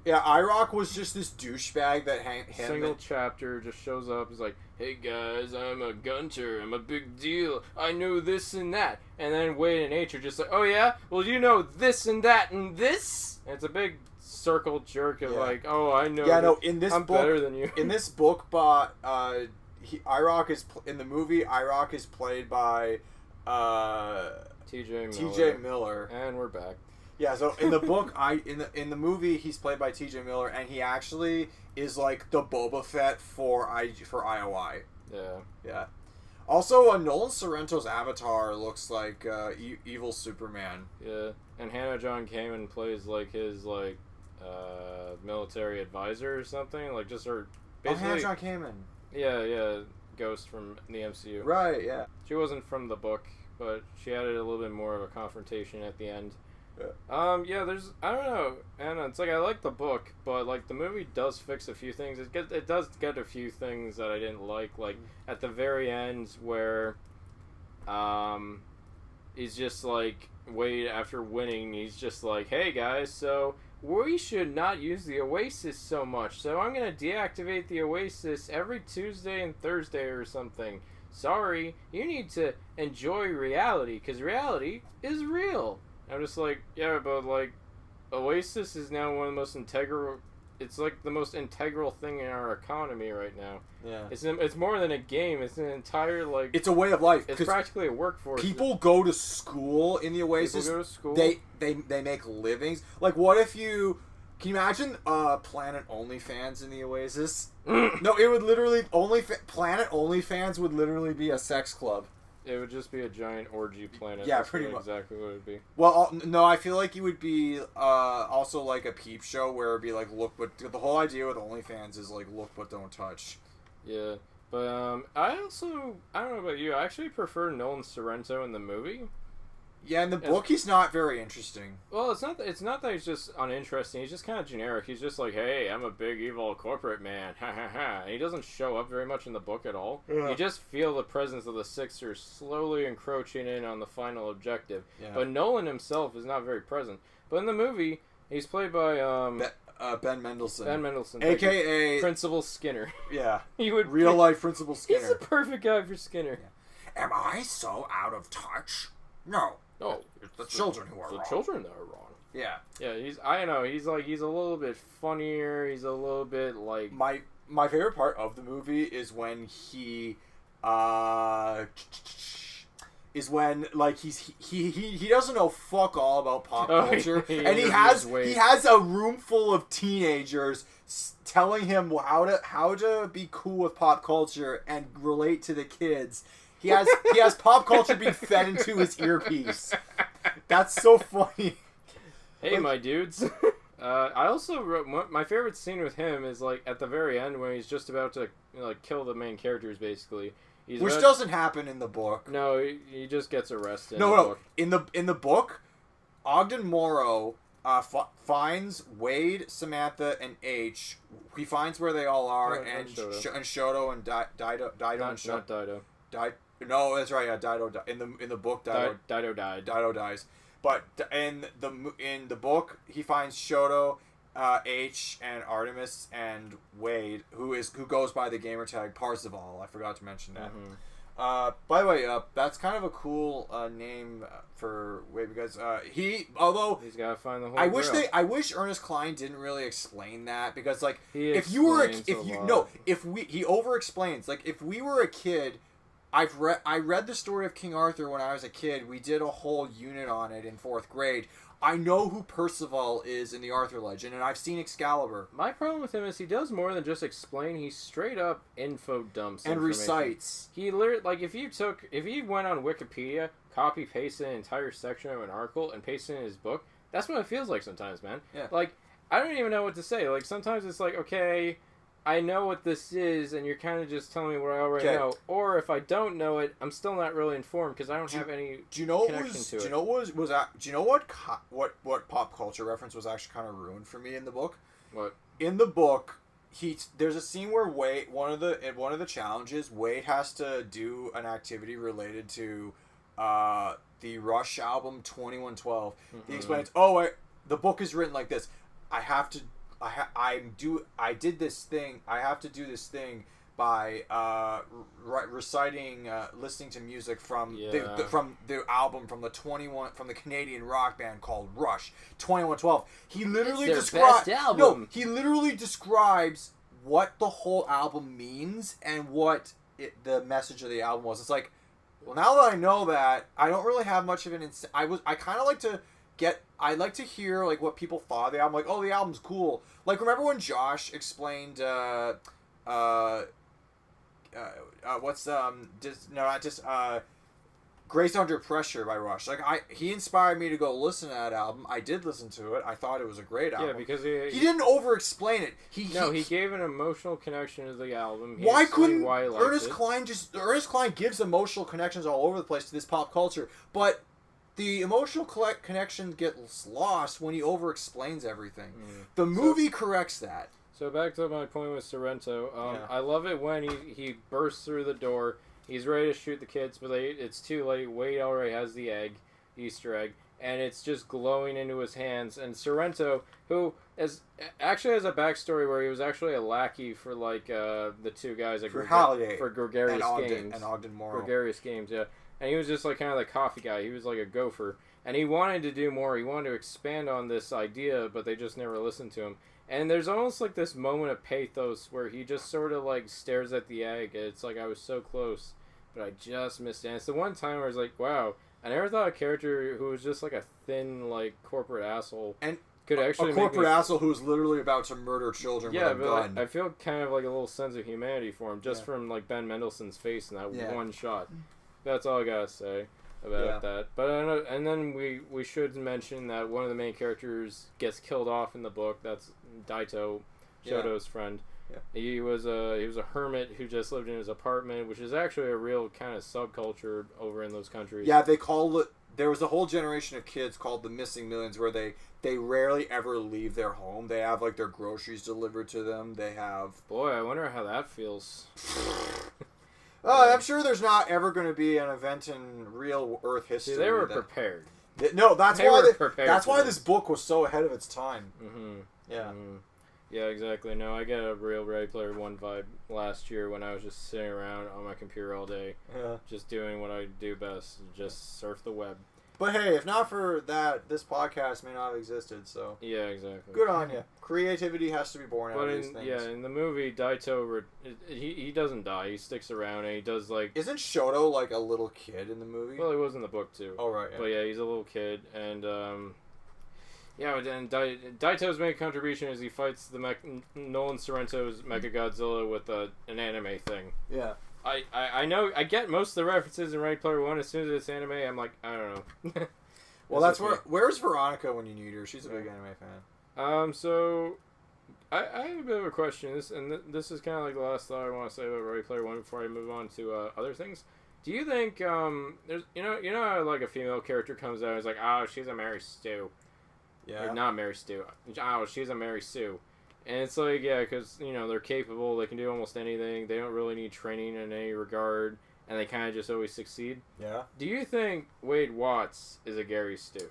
Yeah, IROC was just this douchebag that single chapter just shows up. He's like, "Hey guys, I'm a gunter. I'm a big deal. I know this and that." And then Wade and Aech are just like, "Oh yeah, well you know this and that and this." And it's a big circle jerk of like, "Oh, I know. Yeah, no. In this I'm book, better than you." In this book, but IROC is in the movie. IROC is played by T.J. Miller. And we're back. Yeah, so in the book, in the movie, he's played by T.J. Miller, and he actually is like the Boba Fett for IOI. Yeah. Yeah. Also, Nolan Sorrento's avatar looks like evil Superman. Yeah, and Hannah John Kamen plays like his military advisor or something, like just her. Basically, Hannah John Kamen. Yeah, Ghost from the MCU. Right. Yeah. She wasn't from the book, but she added a little bit more of a confrontation at the end. Yeah. There's, I don't know, and it's like I like the book, but like the movie does fix a few things. It does get a few things that I didn't like at the very end where, he's just like Wade after winning. He's just like, "Hey guys, so we should not use the Oasis so much. So I'm gonna deactivate the Oasis every Tuesday and Thursday or something. Sorry, you need to enjoy reality because reality is real." I'm just like, yeah, but like, Oasis is now one of the most integral it's like the most integral thing in our economy right now. Yeah. It's more than a game. It's an entire like. It's a way of life. It's practically a workforce. People go to school in the Oasis. People go to school. They make livings. Like, what if you? Can you imagine Planet OnlyFans in the Oasis? No, it would literally Planet OnlyFans would literally be a sex club. It would just be a giant orgy planet. Yeah, That's pretty much. Exactly what it would be. Well, no, I feel like it would be also like a peep show where it'd be like, look, but the whole idea with OnlyFans is like, look but don't touch. Yeah, but I don't know about you. I actually prefer Nolan Sorrento in the movie. Yeah, in the book, he's not very interesting. Well, it's not that he's just uninteresting. He's just kind of generic. He's just like, hey, I'm a big evil corporate man. Ha ha ha. And he doesn't show up very much in the book at all. Yeah. You just feel the presence of the Sixers slowly encroaching in on the final objective. Yeah. But Nolan himself is not very present. But in the movie, he's played by Ben Mendelsohn. Ben Mendelsohn, a.k.a. Principal Skinner. Yeah. He would real life Principal Skinner. He's the perfect guy for Skinner. Yeah. Am I so out of touch? No. No, it's the children who are wrong. The children that are wrong. Yeah. Yeah, I don't know, he's a little bit funnier, he's a little bit like... My favorite part of the movie is when he, like he doesn't know fuck all about pop culture, and he has a room full of teenagers telling him how to be cool with pop culture and relate to the kids. He has pop culture being fed into his earpiece. That's so funny. Hey, my dudes. I also wrote my favorite scene with him is like at the very end when he's just about to kill the main characters basically. Which doesn't happen in the book. No, he just gets arrested. No. In the book, Ogden Morrow finds Wade, Samantha, and H. He finds where they all are, and Shoto and Dido and Shoto. Not Dido. No, that's right. Yeah, Dido. In the book, Dido died. Dido dies. But in the book, he finds Shoto, H, and Art3mis and Wade, who goes by the gamer tag Parzival. I forgot to mention that. Mm-hmm. By the way, that's kind of a cool name for Wade because he's got to find the whole. I wish Ernest Cline didn't really explain that because like he over explains. Like if we were a kid. I read the story of King Arthur when I was a kid. We did a whole unit on it in 4th grade. I know who Percival is in the Arthur legend, and I've seen Excalibur. My problem with him is he does more than just explain. He straight up info dumps and recites. He literally, like, if he went on Wikipedia, copy pasted an entire section of an article and pasted it in his book, that's what it feels like sometimes, man. Yeah. Like, I don't even know what to say. Like, sometimes it's like, okay, I know what this is, and you're kind of just telling me what I already know. Or if I don't know it, I'm still not really informed because I don't have any connection to it. Do you know what pop culture reference was actually kind of ruined for me in the book? What? In the book, there's a scene where Wade, one of the challenges, Wade has to do an activity related to the Rush album 2112. Mm-hmm. He explains, the book is written like this. I have to do this thing by reciting, listening to music from the album from the Canadian rock band called Rush 2112. He literally describes what the whole album means and what the message of the album was. It's like, well, now that I know that, I don't really have much of an. I kind of like to. I like to hear like what people thought of the album. Like, oh, the album's cool. Like, remember when Josh explained Grace Under Pressure by Rush. Like, he inspired me to go listen to that album. I did listen to it. I thought it was a great album. Yeah, because he didn't over-explain it. He gave an emotional connection to the album. Why couldn't Ernest Cline gives emotional connections all over the place to this pop culture, but the emotional connection gets lost when he over-explains everything. The movie corrects that. So back to my point with Sorrento. I love it when he bursts through the door. He's ready to shoot the kids, but it's too late. Wade already has the Easter egg, and it's just glowing into his hands. And Sorrento, who actually has a backstory where he was actually a lackey for like the two guys at for Gregarious Games and Ogden Morrow. Gregarious Games, yeah. And he was just like kind of the coffee guy. He was like a gopher. And he wanted to do more. He wanted to expand on this idea, but they just never listened to him. And there's almost like this moment of pathos where he just sort of like stares at the egg. It's like, I was so close, but I just missed it. And it's the one time where I was like, wow, I never thought a character who was just like a thin, like, corporate asshole and could actually a corporate asshole who's literally about to murder children with a gun. I feel kind of like a little sense of humanity for him just from like Ben Mendelsohn's face in that one shot. That's all I gotta say about that. But and then we should mention that one of the main characters gets killed off in the book. That's Daito, Shoto's friend. Yeah. He was a hermit who just lived in his apartment, which is actually a real kind of subculture over in those countries. Yeah, they call it. There was a whole generation of kids called the Missing Millions where they rarely ever leave their home. They have like their groceries delivered to them. They have. Boy, I wonder how that feels. I'm sure there's not ever going to be an event in real Earth history. See, they were prepared. No, that's why this book was so ahead of its time. Mm-hmm. Yeah. Mm-hmm. Yeah, exactly. No, I get a real Ready Player One vibe last year when I was just sitting around on my computer all day, just doing what I do best, just surf the web. But hey, if not for that, this podcast may not have existed, so... Yeah, exactly. Good on you. Creativity has to be born out of these things. Yeah, in the movie, Daito, he doesn't die. He sticks around, and he does, like... Isn't Shoto, like, a little kid in the movie? Well, he was in the book, too. Oh, right, yeah. But yeah, he's a little kid, and, yeah, and Daito's main contribution is he fights the Nolan Sorrento's Mechagodzilla with an anime thing. Yeah. I know, I get most of the references in Ready Player One. As soon as it's anime, I'm like, I don't know. Well, that's where's Veronica when you need her? She's a big anime fan. So, I have a bit of a question. This is kind of like the last thought I want to say about Ready Player One before I move on to other things. Do you think, there's, you know how, like, a female character comes out and is like, oh, she's a Mary Stu. Yeah. Or not Mary Stu. Oh, she's a Mary Sue. And it's like, yeah, because, they're capable, they can do almost anything, they don't really need training in any regard, and they kind of just always succeed. Yeah. Do you think Wade Watts is a Gary Stu?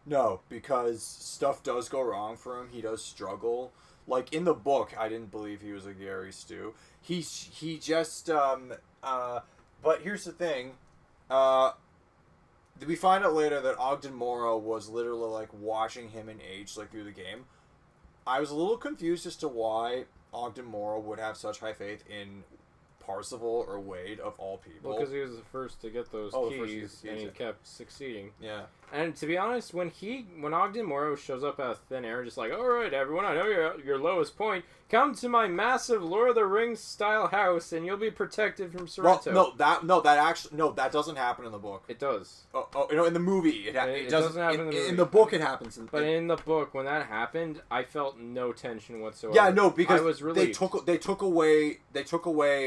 No, because stuff does go wrong for him. He does struggle. Like, in the book, I didn't believe he was a Gary Stu. He just, but here's the thing, we find out later that Ogden Morrow was literally, like, watching him in age, like, through the game. I was a little confused as to why Ogden Morrow would have such high faith in Parzival or Wade, of all people. Well, because he was the first to get those keys, and he kept succeeding. Yeah. And to be honest, when Ogden Morrow shows up out of thin air, just like, all right, everyone, I know you're at your lowest point. Come to my massive Lord of the Rings style house, and you'll be protected from Sorrento. Well, that doesn't happen in the book. It does. Oh, in the movie, it doesn't happen in the movie. In the book, it happens. But in the book, when that happened, I felt no tension whatsoever. Yeah, no, because I was relieved. they took away.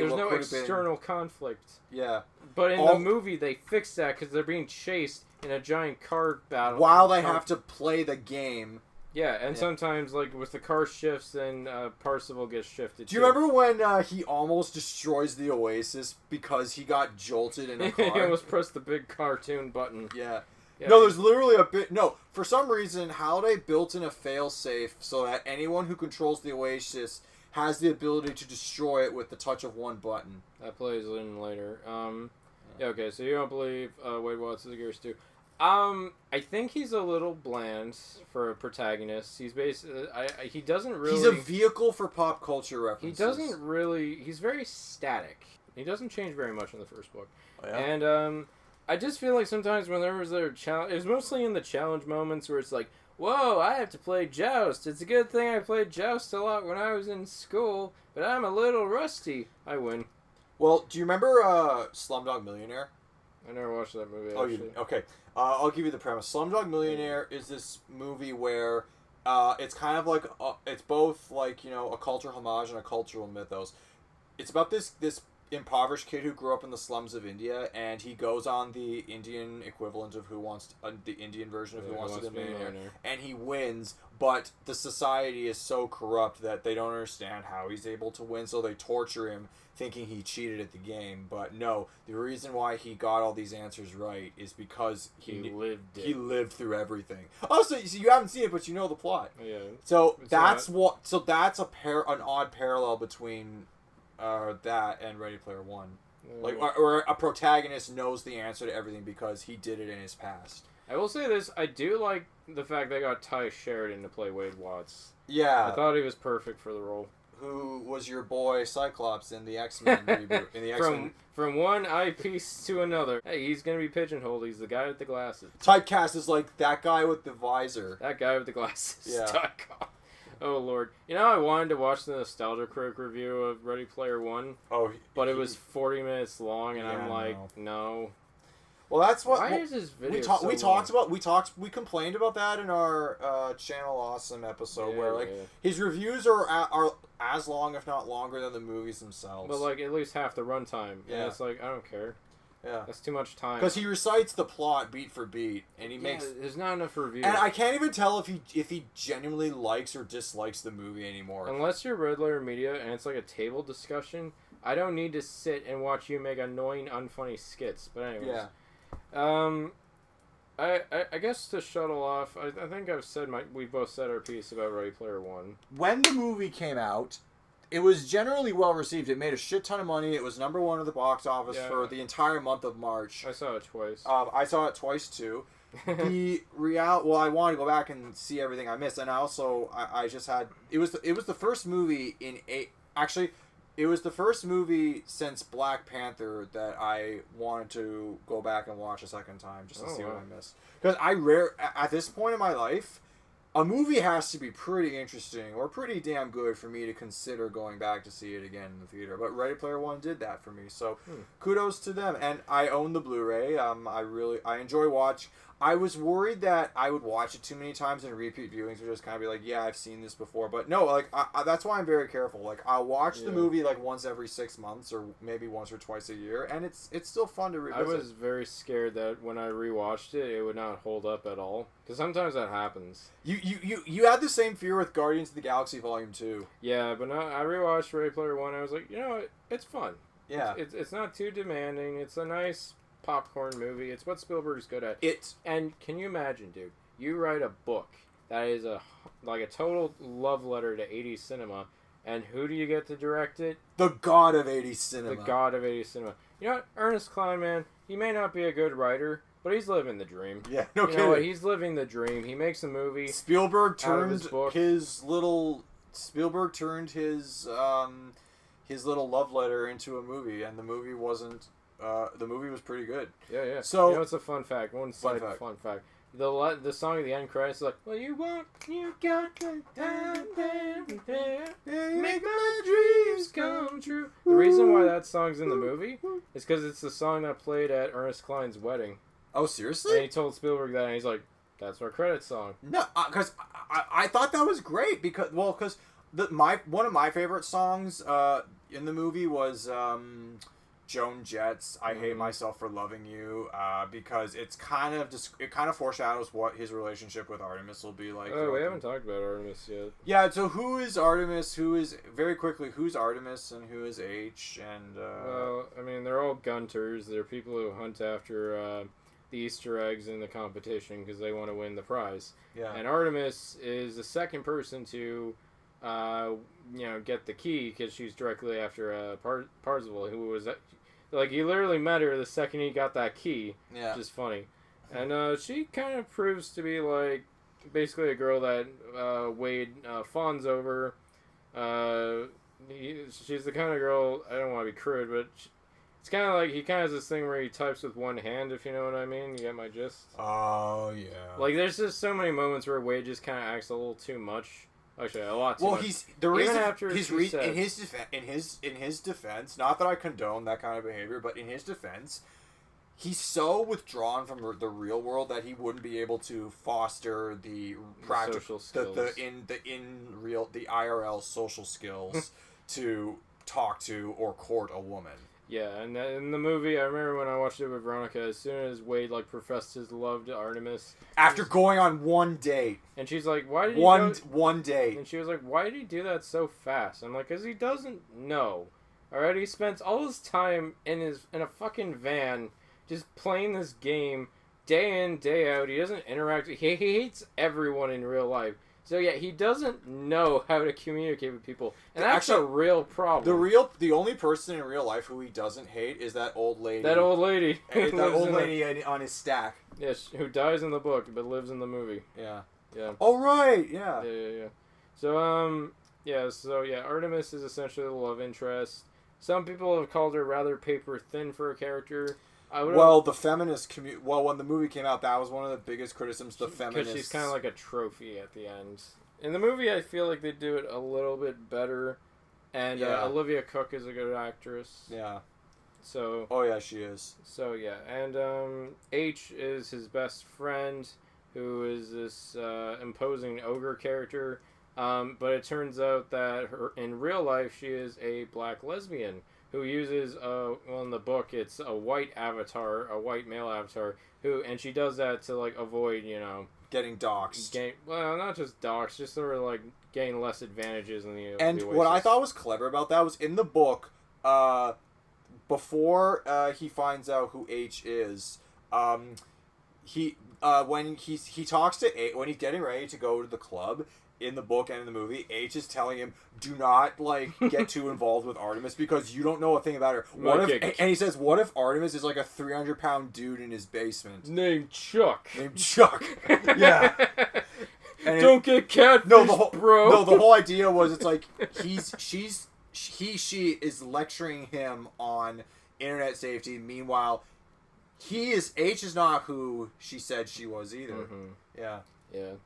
There's no external conflict. Yeah. But in the movie, they fixed that because they're being chased in a giant car battle. While they have to play the game. Yeah, and sometimes, like, with the car shifts, then Parzival gets shifted, Do you remember when he almost destroys the Oasis because he got jolted in a car? He almost pressed the big cartoon button. Yeah. No, there's literally a bit... No, for some reason, Halliday built in a failsafe so that anyone who controls the Oasis has the ability to destroy it with the touch of one button. That plays in later. Yeah, okay, so you don't believe Wade Watts is a Gary Stu. I think he's a little bland for a protagonist. He's basically... he doesn't really... He's a vehicle for pop culture references. He doesn't really... He's very static. He doesn't change very much in the first book. Oh, yeah? And, I just feel like sometimes when there was a challenge... It was mostly in the challenge moments where it's like, whoa, I have to play Joust. It's a good thing I played Joust a lot when I was in school, but I'm a little rusty. I win. Well, do you remember Slumdog Millionaire? I never watched that movie, actually. Oh, you did? Okay. I'll give you the premise. Slumdog Millionaire is this movie where it's kind of like... it's both, like, a cultural homage and a cultural mythos. It's about this impoverished kid who grew up in the slums of India, and he goes on the Indian equivalent of the Indian version of Who Wants to Be a Millionaire, and he wins, but the society is so corrupt that they don't understand how he's able to win, so they torture him thinking he cheated at the game. But no, the reason why he got all these answers right is because he lived through everything. Oh, so you haven't seen it, but you know the plot. Yeah. So that's an odd parallel between that and Ready Player One. Like, or a protagonist knows the answer to everything because he did it in his past. I will say this: I do like the fact they got Ty Sheridan to play Wade Watts. Yeah, I thought he was perfect for the role. Who was your boy Cyclops in the X-Men reboot? In the X-Men, from one eyepiece to another. Hey, he's gonna be pigeonholed. He's the guy with the glasses. typecast is like that guy with the visor. That guy with the glasses. Yeah. Oh Lord! You know, I wanted to watch the Nostalgia Critic review of Ready Player One. Oh, but it was 40 minutes long, and I'm like, no. Well, that's what. Why is this video we complained about that in our Channel Awesome episode, where like his reviews are as long, if not longer, than the movies themselves. But like at least half the runtime. Yeah. And it's like, I don't care. Yeah. That's too much time. Because he recites the plot beat for beat, and he makes. There's not enough reviews. And I can't even tell if he genuinely likes or dislikes the movie anymore. Unless you're Red Letter Media and it's like a table discussion, I don't need to sit and watch you make annoying, unfunny skits. But anyways. Yeah. I guess to shuttle off, I think we both said our piece about Ready Player One. When the movie came out, it was generally well received. It made a shit ton of money. It was #1 at the box office for the entire month of March. I saw it twice. I saw it twice too. I wanted to go back and see everything I missed, and I just had it was the first movie it was the first movie since Black Panther that I wanted to go back and watch a second time just to see what I missed. Because at this point in my life, a movie has to be pretty interesting or pretty damn good for me to consider going back to see it again in the theater. But Ready Player One did that for me, so kudos to them. And I own the Blu-ray. I enjoy watch. I was worried that I would watch it too many times and repeat viewings would just kind of be like, yeah, I've seen this before. But no, like that's why I'm very careful. Like I'll watch the movie like once every 6 months or maybe once or twice a year, and it's still fun to revisit. I was very scared that when I rewatched it, it would not hold up at all. Because sometimes that happens. You had the same fear with Guardians of the Galaxy Volume 2. Yeah, but no, I rewatched Ready Player One. I was like, it's fun. Yeah, it's not too demanding. It's a nice popcorn movie. It's what Spielberg's good at. And can you imagine, dude? You write a book that is a total love letter to 80s cinema, and who do you get to direct it? The god of 80s cinema. The god of 80s cinema. You know what? Ernest Cline, man, he may not be a good writer, but he's living the dream. Yeah, no kidding. You know what? He's living the dream. He makes a movie. Spielberg turned his little love letter into a movie, and the movie wasn't. The movie was pretty good. Yeah. So it's a fun fact. Fun fact. The song of the end credits is like, well, you got the time, make my dreams come true. The reason why that song's in the movie is because it's the song that played at Ernest Cline's wedding. Oh, seriously? And he told Spielberg that, and he's like, that's our credit song. No, because I thought that was great because one of my favorite songs in the movie was Joan Jett's "I Hate Myself for Loving You" because it kind of foreshadows what his relationship with Art3mis will be like. Oh, we haven't talked about Art3mis yet. Yeah, so who is Art3mis? Who's Art3mis and who is Aech? And well, I mean, they're all gunters. They're people who hunt after the Easter eggs in the competition because they want to win the prize. Yeah. And Art3mis is the second person to get the key because she's directly after Parzival, who was like, you literally met her the second he got that key. Yeah. Which is funny. And she kind of proves to be like basically a girl that Wade fawns over. She's the kind of girl, I don't want to be crude, but it's kind of like he kind of has this thing where he types with one hand, if you know what I mean. You get my gist? Oh, yeah. Like, there's just so many moments where Wade just kind of acts a little too much. Actually, a lot too much. In his defense, not that I condone that kind of behavior, but in his defense, he's so withdrawn from the real world that he wouldn't be able to foster the practical skills, the IRL social skills to talk to or court a woman. Yeah, and in the movie, I remember when I watched it with Veronica, as soon as Wade, professed his love to Art3mis. After going on one date. And she's like, why did he One date. And she was like, why did he do that so fast? I'm like, because he doesn't know. Alright, he spends all his time in a fucking van just playing this game day in, day out. He doesn't interact. He hates everyone in real life. So yeah, he doesn't know how to communicate with people, and that's a real problem. The only person in real life who he doesn't hate is that old lady. That old lady. That old lady on his stack. Yes, who dies in the book but lives in the movie. Yeah. Yeah. Oh right, yeah. Yeah. So Art3mis is essentially the love interest. Some people have called her rather paper thin for a character. Well, the feminist when the movie came out, that was one of the biggest criticisms. The feminists, because she's kind of like a trophy at the end. In the movie, I feel like they do it a little bit better, and Olivia Cooke is a good actress. Yeah. So. Oh yeah, she is. So yeah, and Aech is his best friend, who is this imposing ogre character. But it turns out that in real life she is a black lesbian who uses in the book it's a white avatar, a white male avatar, and she does that to like avoid getting doxxed. Well, not just doxxed, just sort of like gain less advantages in the And the what I thought was clever about that was in the book, before he finds out who Aech is, when he talks to Aech, when he's getting ready to go to the club. In the book and in the movie, Aech is telling him, do not, get too involved with Art3mis because you don't know a thing about her. And he says, what if Art3mis is like a 300-pound dude in his basement? Named Chuck. Yeah. And don't get catfished, bro. No, the whole idea was it's like, she is lecturing him on internet safety. Meanwhile, Aech is not who she said she was either. Mm-hmm. Yeah. Yeah.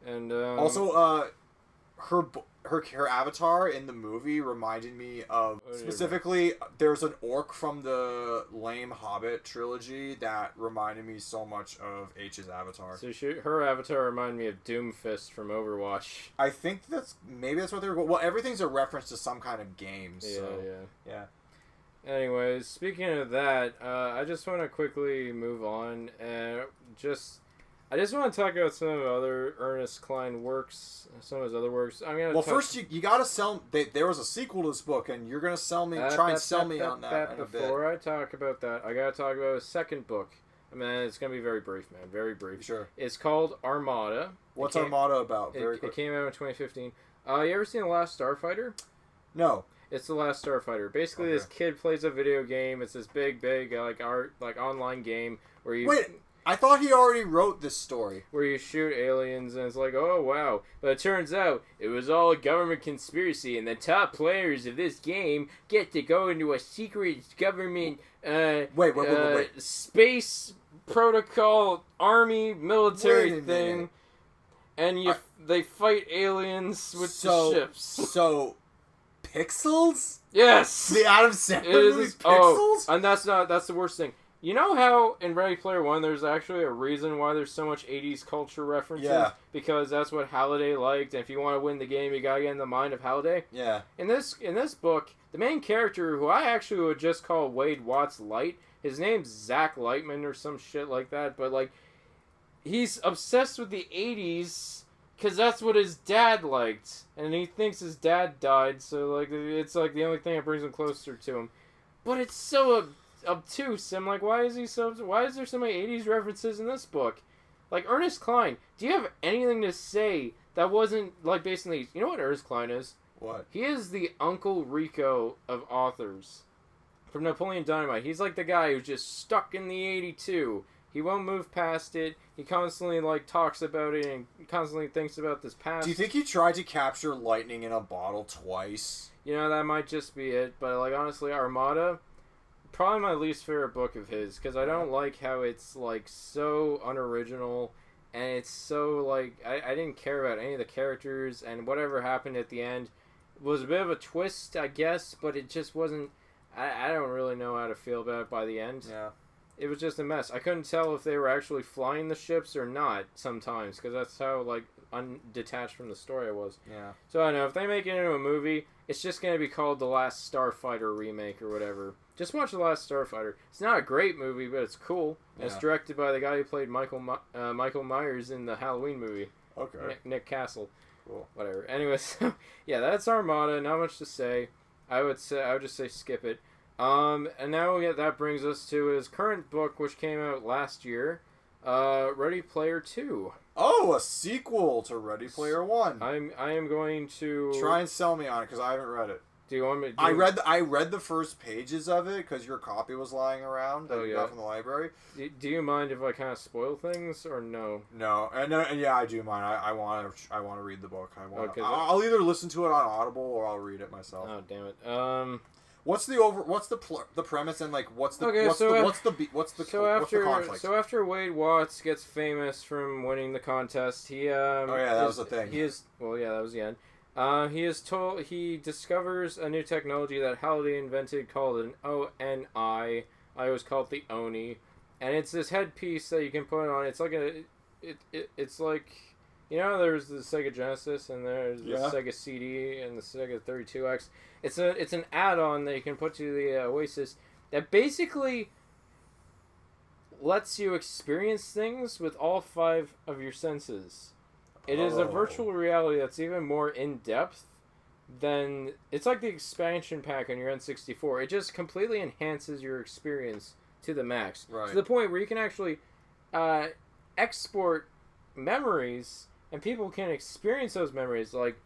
And also, her avatar in the movie reminded me of specifically. There's an orc from the Lame Hobbit trilogy that reminded me so much of Aech's avatar. So her avatar reminded me of Doomfist from Overwatch. I think that's what they were. Well, everything's a reference to some kind of game. So, yeah. Anyways, speaking of that, I just want to quickly move on and I just want to talk about some of other Ernest Cline works, some of his other works. First you gotta sell. There was a sequel to this book, and you're gonna sell me. Try and sell me on that. Before I talk about that, I gotta talk about his second book. It's gonna be very brief, man. Very brief. Sure. It's called Armada. What's Armada about? It came out in 2015. You ever seen The Last Starfighter? No. It's The Last Starfighter. Basically, this kid plays a video game. It's this big online game where you. Wait. I thought he already wrote this story. Where you shoot aliens and it's like, oh wow. But it turns out it was all a government conspiracy and the top players of this game get to go into a secret government space protocol army military thing. And they fight aliens with the ships. So Pixels? Yes! The Adam Sandler movie Pixels? And that's the worst thing. You know how in Ready Player One there's actually a reason why there's so much 80s culture references? Yeah. Because that's what Halliday liked, and if you want to win the game, you gotta get in the mind of Halliday. Yeah. In this book, the main character, who I actually would just call Wade Watts Light, his name's Zach Lightman or some shit like that, but he's obsessed with the 80s because that's what his dad liked, and he thinks his dad died, so it's the only thing that brings him closer to him. But it's so obtuse. I'm like, why is there so many 80s references in this book? Ernest Cline, do you have anything to say that wasn't based on these? You know what Ernest Cline is? What? He is the Uncle Rico of authors from Napoleon Dynamite. He's like the guy who's just stuck in the 82. He won't move past it. He constantly talks about it and constantly thinks about this past. Do you think he tried to capture lightning in a bottle twice? That might just be it. But honestly, Armada, probably my least favorite book of his, because I don't like how it's so unoriginal, and it's so I didn't care about any of the characters, and whatever happened at the end was a bit of a twist, I guess, but it just wasn't. I don't really know how to feel about it by the end. Yeah. It was just a mess. I couldn't tell if they were actually flying the ships or not sometimes, because that's how undetached from the story I was. Yeah. So I know if they make it into a movie, it's just going to be called The Last Starfighter remake or whatever. Just watch The Last Starfighter. It's not a great movie, but it's cool. Yeah. It's directed by the guy who played Michael Myers in the Halloween movie. Okay. Nick Castle. Cool. Whatever. Anyway, so yeah, that's Armada. Not much to say. I would just say skip it. And now that brings us to his current book, which came out last year, Ready Player 2. Oh, a sequel to Ready Player One. I am going to try and sell me on it because I haven't read it. Do you want me? I read the first pages of it because your copy was lying around that you got from the library. Do you mind if I kind of spoil things or no? No, and yeah, I do mind. I want to read the book. I'll either listen to it on Audible or I'll read it myself. Oh damn it. What's the premise and like what's the conflict? So after Wade Watts gets famous from winning the contest, that was the thing. That was the end. He discovers a new technology that Halliday invented called an ONI. I always call it the Oni, and it's this headpiece that you can put on. It's like it's like, you know, there's the Sega Genesis and there's the Sega CD and the Sega 32X. It's an add-on that you can put to the Oasis that basically lets you experience things with all 5 of your senses. It is a virtual reality that's even more in-depth than... It's like the expansion pack on your N64. It just completely enhances your experience to the max. Right. To the point where you can actually export memories, and people can experience those memories. Like,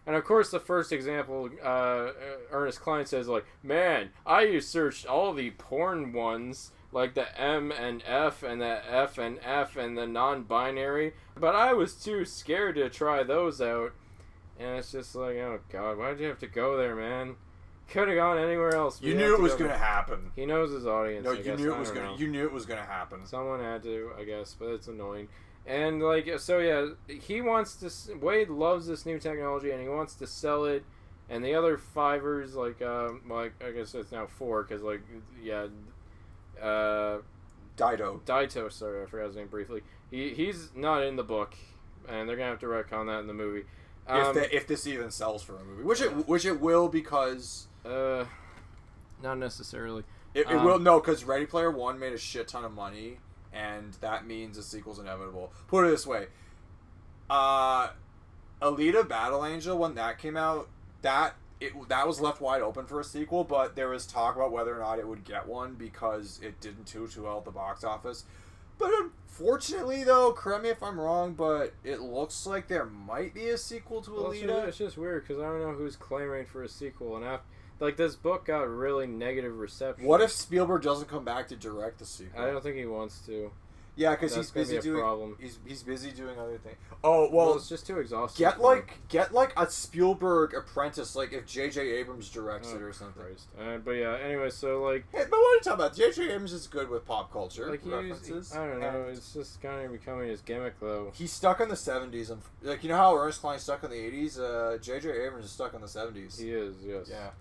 and of course, the first example, Ernest Cline says, like, man, I searched all the porn ones, like the M and F and the F and F and the non-binary, but I was too scared to try those out. And it's just like, oh god, why did you have to go there, man? Could have gone anywhere else. You knew it was going to happen. He knows his audience. No, you knew it was going to happen. Someone had to, I guess, but it's annoying. And like, so yeah, he wants to. Wade loves this new technology, and he wants to sell it. And the other 5ers, like I guess it's now 4, because like, yeah. Daito. Sorry, I forgot his name briefly. He's not in the book, and they're gonna have to retcon that in the movie. If this even sells for a movie, which it will, because not necessarily. It will, no, because Ready Player One made a shit ton of money, and that means a sequel's inevitable. Put it this way, Alita Battle Angel, when that came out, that was left wide open for a sequel, but there was talk about whether or not it would get one because it didn't do too well at the box office. But unfortunately, though, correct me if I'm wrong, but it looks like there might be a sequel to Alita. It's just weird because I don't know who's clamoring for a sequel, and this book got really negative reception. What if Spielberg doesn't come back to direct the sequel? I don't think he wants to. Yeah, because he's busy doing. Problem. He's busy doing other things. Oh well, it's just too exhausting. Get like a Spielberg apprentice, like if J.J. Abrams directs it or something. But yeah, anyway, so like. Hey, but what are you talking about? J.J. Abrams is good with pop culture references. I don't know. It's just kind of becoming his gimmick, though. He's stuck in the '70s, and like, you know how Ernest Cline's stuck in the '80s. J.J. Abrams is stuck in the '70s. He is, yes. Yeah.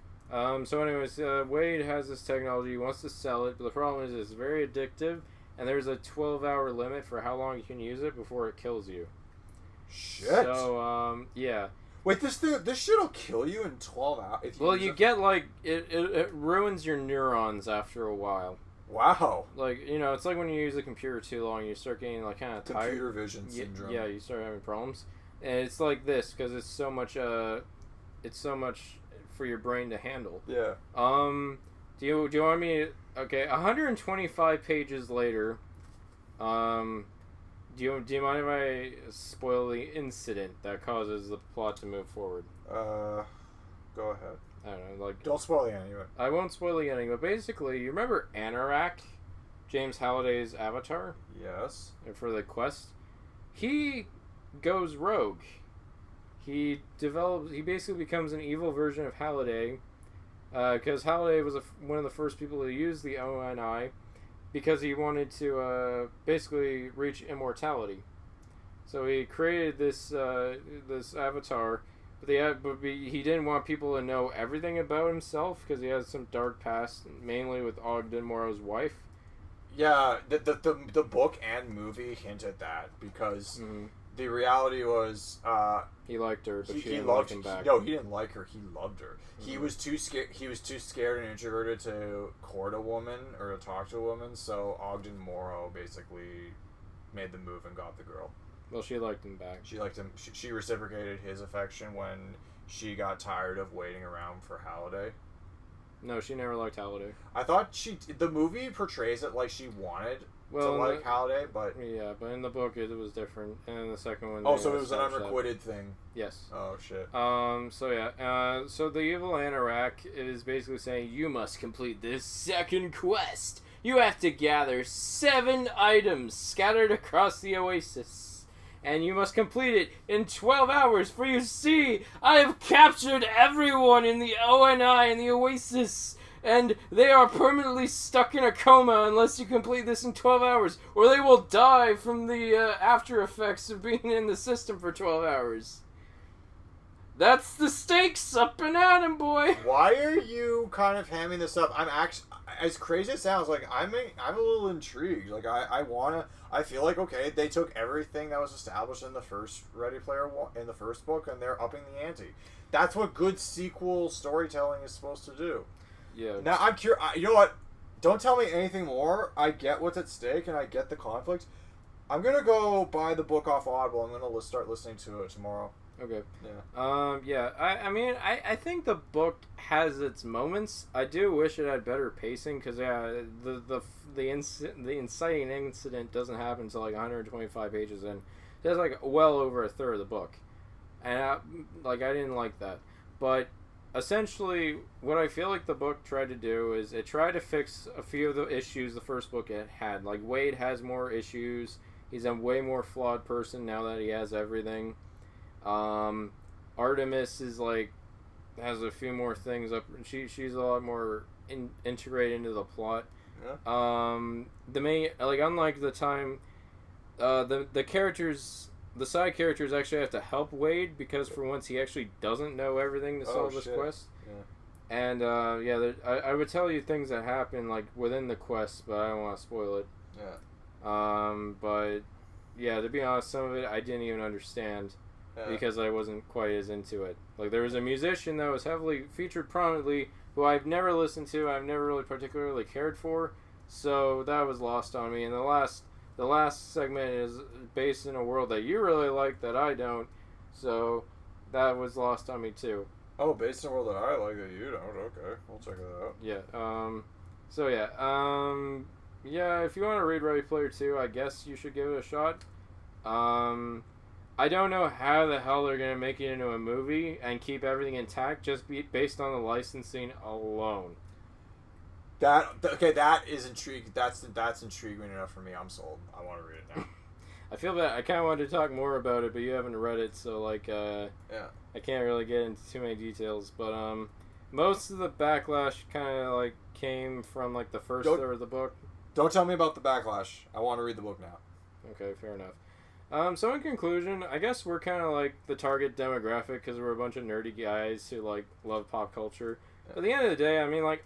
So anyways, Wade has this technology. He wants to sell it, but the problem is it's very addictive. And there's a 12-hour limit for how long you can use it before it kills you. Shit. So, yeah. Wait, this shit'll kill you in 12 hours? Well, you get, like, it ruins your neurons after a while. Wow. Like, you know, it's like when you use a computer too long, you start getting, like, kind of tired. Computer vision syndrome. Yeah, you start having problems. And it's like this, because it's so much for your brain to handle. Yeah. Do you want me to... Okay, 125 pages later, do you mind if I spoil the incident that causes the plot to move forward? Go ahead. I don't know, like... Don't spoil the ending. I won't spoil the ending, but basically, you remember Anorak, James Halliday's avatar? Yes. For the quest? He goes rogue. He basically becomes an evil version of Halliday, because Halliday was one of the first people to use the ONI, because he wanted to basically reach immortality. So he created this avatar, but he didn't want people to know everything about himself because he has some dark past, mainly with Ogden Morrow's wife. Yeah, the book and movie hint at that because the reality was he liked her, but she didn't like him back. No, he didn't like her. He loved her. He was too scared. He was too scared and introverted to court a woman or to talk to a woman. So Ogden Morrow basically made the move and got the girl. Well, she liked him back. She liked him. She reciprocated his affection when she got tired of waiting around for Halliday. No, she never liked Halliday. I thought the movie portrays it like she wanted Well, like Holiday, but yeah, but in the book it was different, and in the second one. Oh, so it was an unrequited thing. Yes. Oh shit. So yeah. So the evil Anorak is basically saying you must complete this second quest. You have to gather 7 items scattered across the Oasis, and you must complete it in 12 hours. For you see, I have captured everyone in the ONI and the Oasis. And they are permanently stuck in a coma unless you complete this in 12 hours. Or they will die from the after effects of being in the system for 12 hours. That's the stakes up and at 'em, boy. Why are you kind of hamming this up? I'm actually, as crazy as it sounds, like, I'm a little intrigued. Like, I feel like, okay, they took everything that was established in the first Ready Player One, in the first book, and they're upping the ante. That's what good sequel storytelling is supposed to do. Yeah. Now, I'm curious. You know what? Don't tell me anything more. I get what's at stake, and I get the conflict. I'm going to go buy the book off Audible. I'm going to start listening to it tomorrow. Okay. Yeah. Yeah. I mean, I think the book has its moments. I do wish it had better pacing, because, yeah, the inciting incident doesn't happen until, like, 125 pages in. That's, like, well over a third of the book. And, I didn't like that. But essentially, what I feel like the book tried to do is it tried to fix a few of the issues the first book had. Like, Wade has more issues. He's a way more flawed person now that he has everything. Art3mis is, like, has a few more things up. She's a lot more integrated into the plot. Yeah. The main, like, unlike the time, the characters... The side characters actually have to help Wade, because for once he actually doesn't know everything to solve this quest. Yeah. And I would tell you things that happen, like, within the quest, but I don't want to spoil it. Yeah. But yeah, to be honest, some of it I didn't even understand because I wasn't quite as into it. Like, there was a musician that was heavily featured prominently who I've never listened to, I've never really particularly cared for, so that was lost on me. And the last segment is based in a world that you really like that I don't, so that was lost on me too. Oh, based in a world that I like that you don't. Okay, we'll check it out. Yeah. So yeah. Yeah. If you want to read Ready Player 2, I guess you should give it a shot. I don't know how the hell they're gonna make it into a movie and keep everything intact just based on the licensing alone. That is intriguing. That's intriguing enough for me. I'm sold. I want to read it now. I feel bad. I kind of wanted to talk more about it, but you haven't read it, so like, I can't really get into too many details. But most of the backlash kind of like came from like the first third of the book. Don't tell me about the backlash. I want to read the book now. Okay, fair enough. So in conclusion, I guess we're kind of like the target demographic because we're a bunch of nerdy guys who like love pop culture. Yeah. But at the end of the day, I mean, like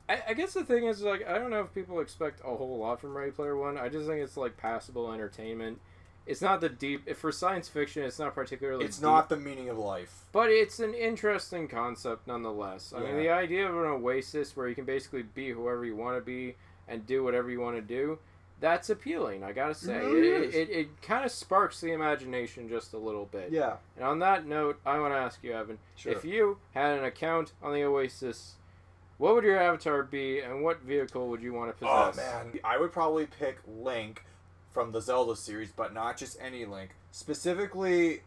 I guess the thing is, like, I don't know if people expect a whole lot from Ready Player One. I just think it's, like, passable entertainment. It's not the deep... For science fiction, it's not particularly It's deep, not the meaning of life. But it's an interesting concept, nonetheless. I mean, the idea of an oasis where you can basically be whoever you want to be and do whatever you want to do, that's appealing, I gotta say. It kind of sparks the imagination just a little bit. Yeah. And on that note, I want to ask you, Evan, if you had an account on the Oasis... What would your avatar be, and what vehicle would you want to possess? Oh, man. I would probably pick Link from the Zelda series, but not just any Link. Specifically,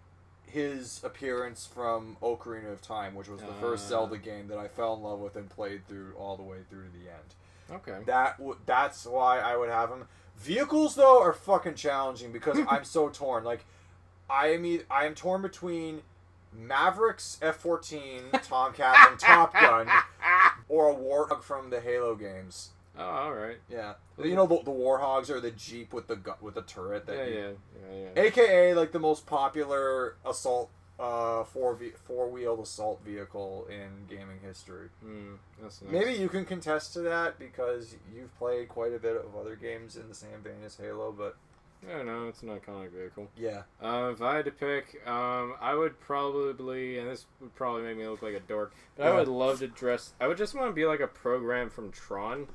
his appearance from Ocarina of Time, which was the first Zelda game that I fell in love with and played through all the way through to the end. Okay. That's why I would have him. Vehicles, though, are fucking challenging because I'm so torn. Like, I am torn between Maverick's F-14 Tomcat from Top Gun or a Warthog from the Halo games. Oh, all right. Yeah. You know the Warthogs are the Jeep with the turret. Yeah. AKA like the most popular assault four-wheeled assault vehicle in gaming history. That's nice. Maybe you can contest to that because you've played quite a bit of other games in the same vein as Halo, but I don't know, it's an iconic vehicle. Yeah. If I had to pick, I would probably, and this would probably make me look like a dork, but I would love to dress, I would just want to be like a program from Tron.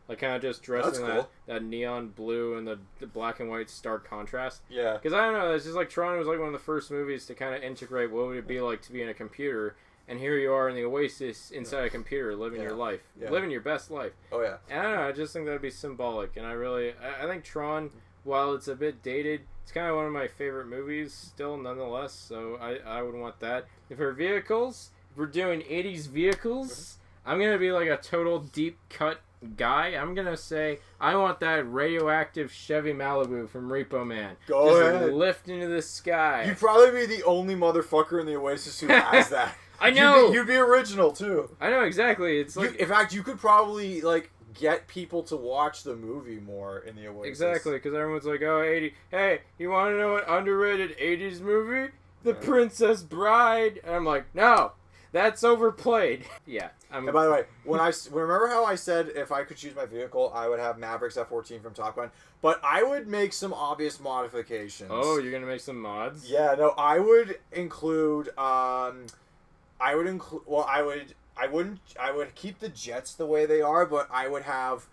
Like, kind of just dressed in that neon blue and the black and white stark contrast. Yeah. Because, I don't know, it's just like Tron was like one of the first movies to kind of integrate what would it be like to be in a computer. and here you are in the Oasis inside a computer, living your life, living your best life. Oh yeah. And I don't know. I just think that'd be symbolic, and I think Tron, while it's a bit dated, it's kind of one of my favorite movies still, nonetheless. So I would want that. If for vehicles, if we're doing 80s vehicles, I'm gonna be like a total deep cut guy. I'm gonna say I want that radioactive Chevy Malibu from Repo Man. Go just ahead. Lift into the sky. You'd probably be the only motherfucker in the Oasis who has that. I know. You'd be original too. I know exactly. It's like, in fact, you could probably like get people to watch the movie more in the Oasis. Exactly, because everyone's like, oh, 80. Hey, you want to know an underrated 80s movie? The Princess Bride. And I'm like, no, that's overplayed. Yeah. And by the way, remember how I said if I could choose my vehicle, I would have Maverick's F-14 from Top Gun, but I would make some obvious modifications. Oh, you're gonna make some mods? Yeah, no, I would include. I would keep the jets the way they are, but I would have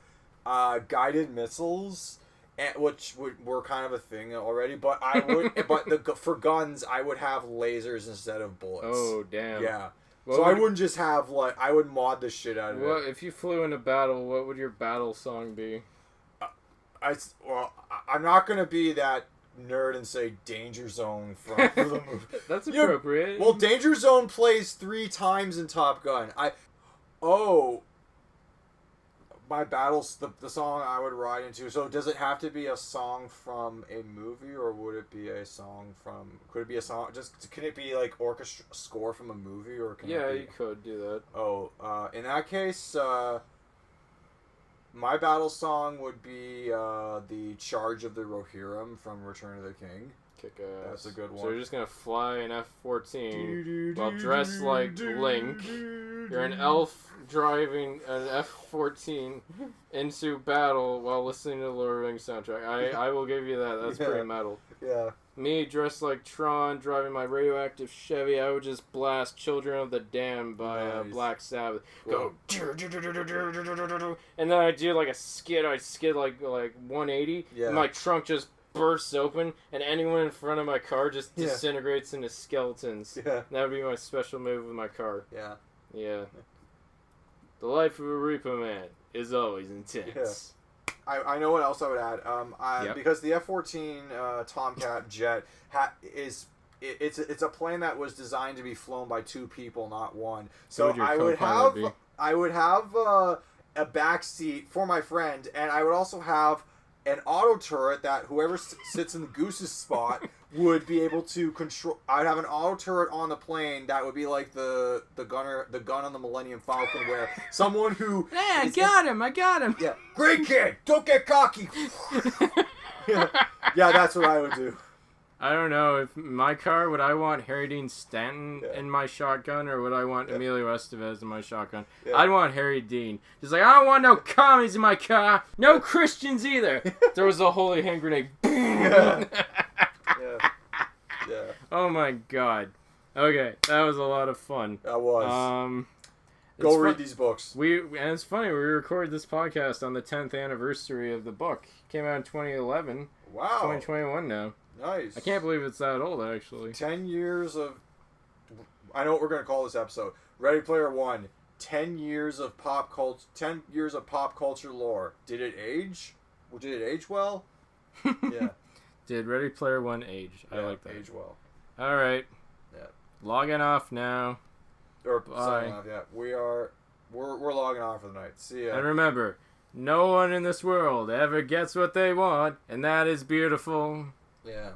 guided missiles, which were kind of a thing already. But I would, for guns, I would have lasers instead of bullets. Oh damn! Yeah. So I wouldn't just have I would mod the shit out of it. Well, if you flew in a battle, what would your battle song be? I'm not gonna be that nerd and say Danger Zone for the movie. That's appropriate. Well, Danger Zone plays 3 times in Top Gun. My battles, the song I would ride into. So does it have to be a song from a movie, or would it be a song from? Could it be a song? Can it be like orchestra score from a movie, or can it be, you could do that. Oh, in that case, my battle song would be the Charge of the Rohirrim from Return of the King. Kick ass. That's a good one. So you're just gonna fly an F-14 while dressed like Link. You're an elf driving an F-14 into battle while listening to the Lord of the Rings soundtrack. I will give you that. That's pretty metal. Yeah. Me dressed like Tron, driving my radioactive Chevy, I would just blast "Children of the Damned" by Black Sabbath. Go, and then I do like a skid. I skid like 180. Yeah. And my trunk just bursts open, and anyone in front of my car just disintegrates into skeletons. Yeah. That would be my special move with my car. Yeah. Yeah. The life of a Repo Man is always intense. Yeah. I know what else I would add. Because the F-14 Tomcat jet it's a plane that was designed to be flown by 2 people, not 1. So I would have a back seat for my friend, and I would also have an auto turret that whoever sits in the Goose's spot would be able to control. I'd have an auto turret on the plane that would be like the gun on the Millennium Falcon, where someone who I got him. Yeah, great kid, don't get cocky. yeah, that's what I would do. I don't know, if my car, would I want Harry Dean Stanton in my shotgun, or would I want Emilio Estevez in my shotgun? Yeah. I'd want Harry Dean. Just like, I don't want no commies in my car. No Christians either. There was a holy hand grenade. Yeah. Oh my god. Okay, that was a lot of fun. That was. Go read these books. And it's funny, we recorded this podcast on the 10th anniversary of the book. It came out in 2011. Wow. 2021 now. Nice. I can't believe it's that old, actually. 10 years of... I know what we're going to call this episode. Ready Player One. 10 years of pop culture. 10 years of pop culture lore. Did it age? Did it age well? Yeah. Did Ready Player One age? Yeah, I like that. Age well. All right. Yeah. Logging off now. Or signing off. Yeah. We're logging off for the night. See ya. And remember, no one in this world ever gets what they want, and that is beautiful. Yeah.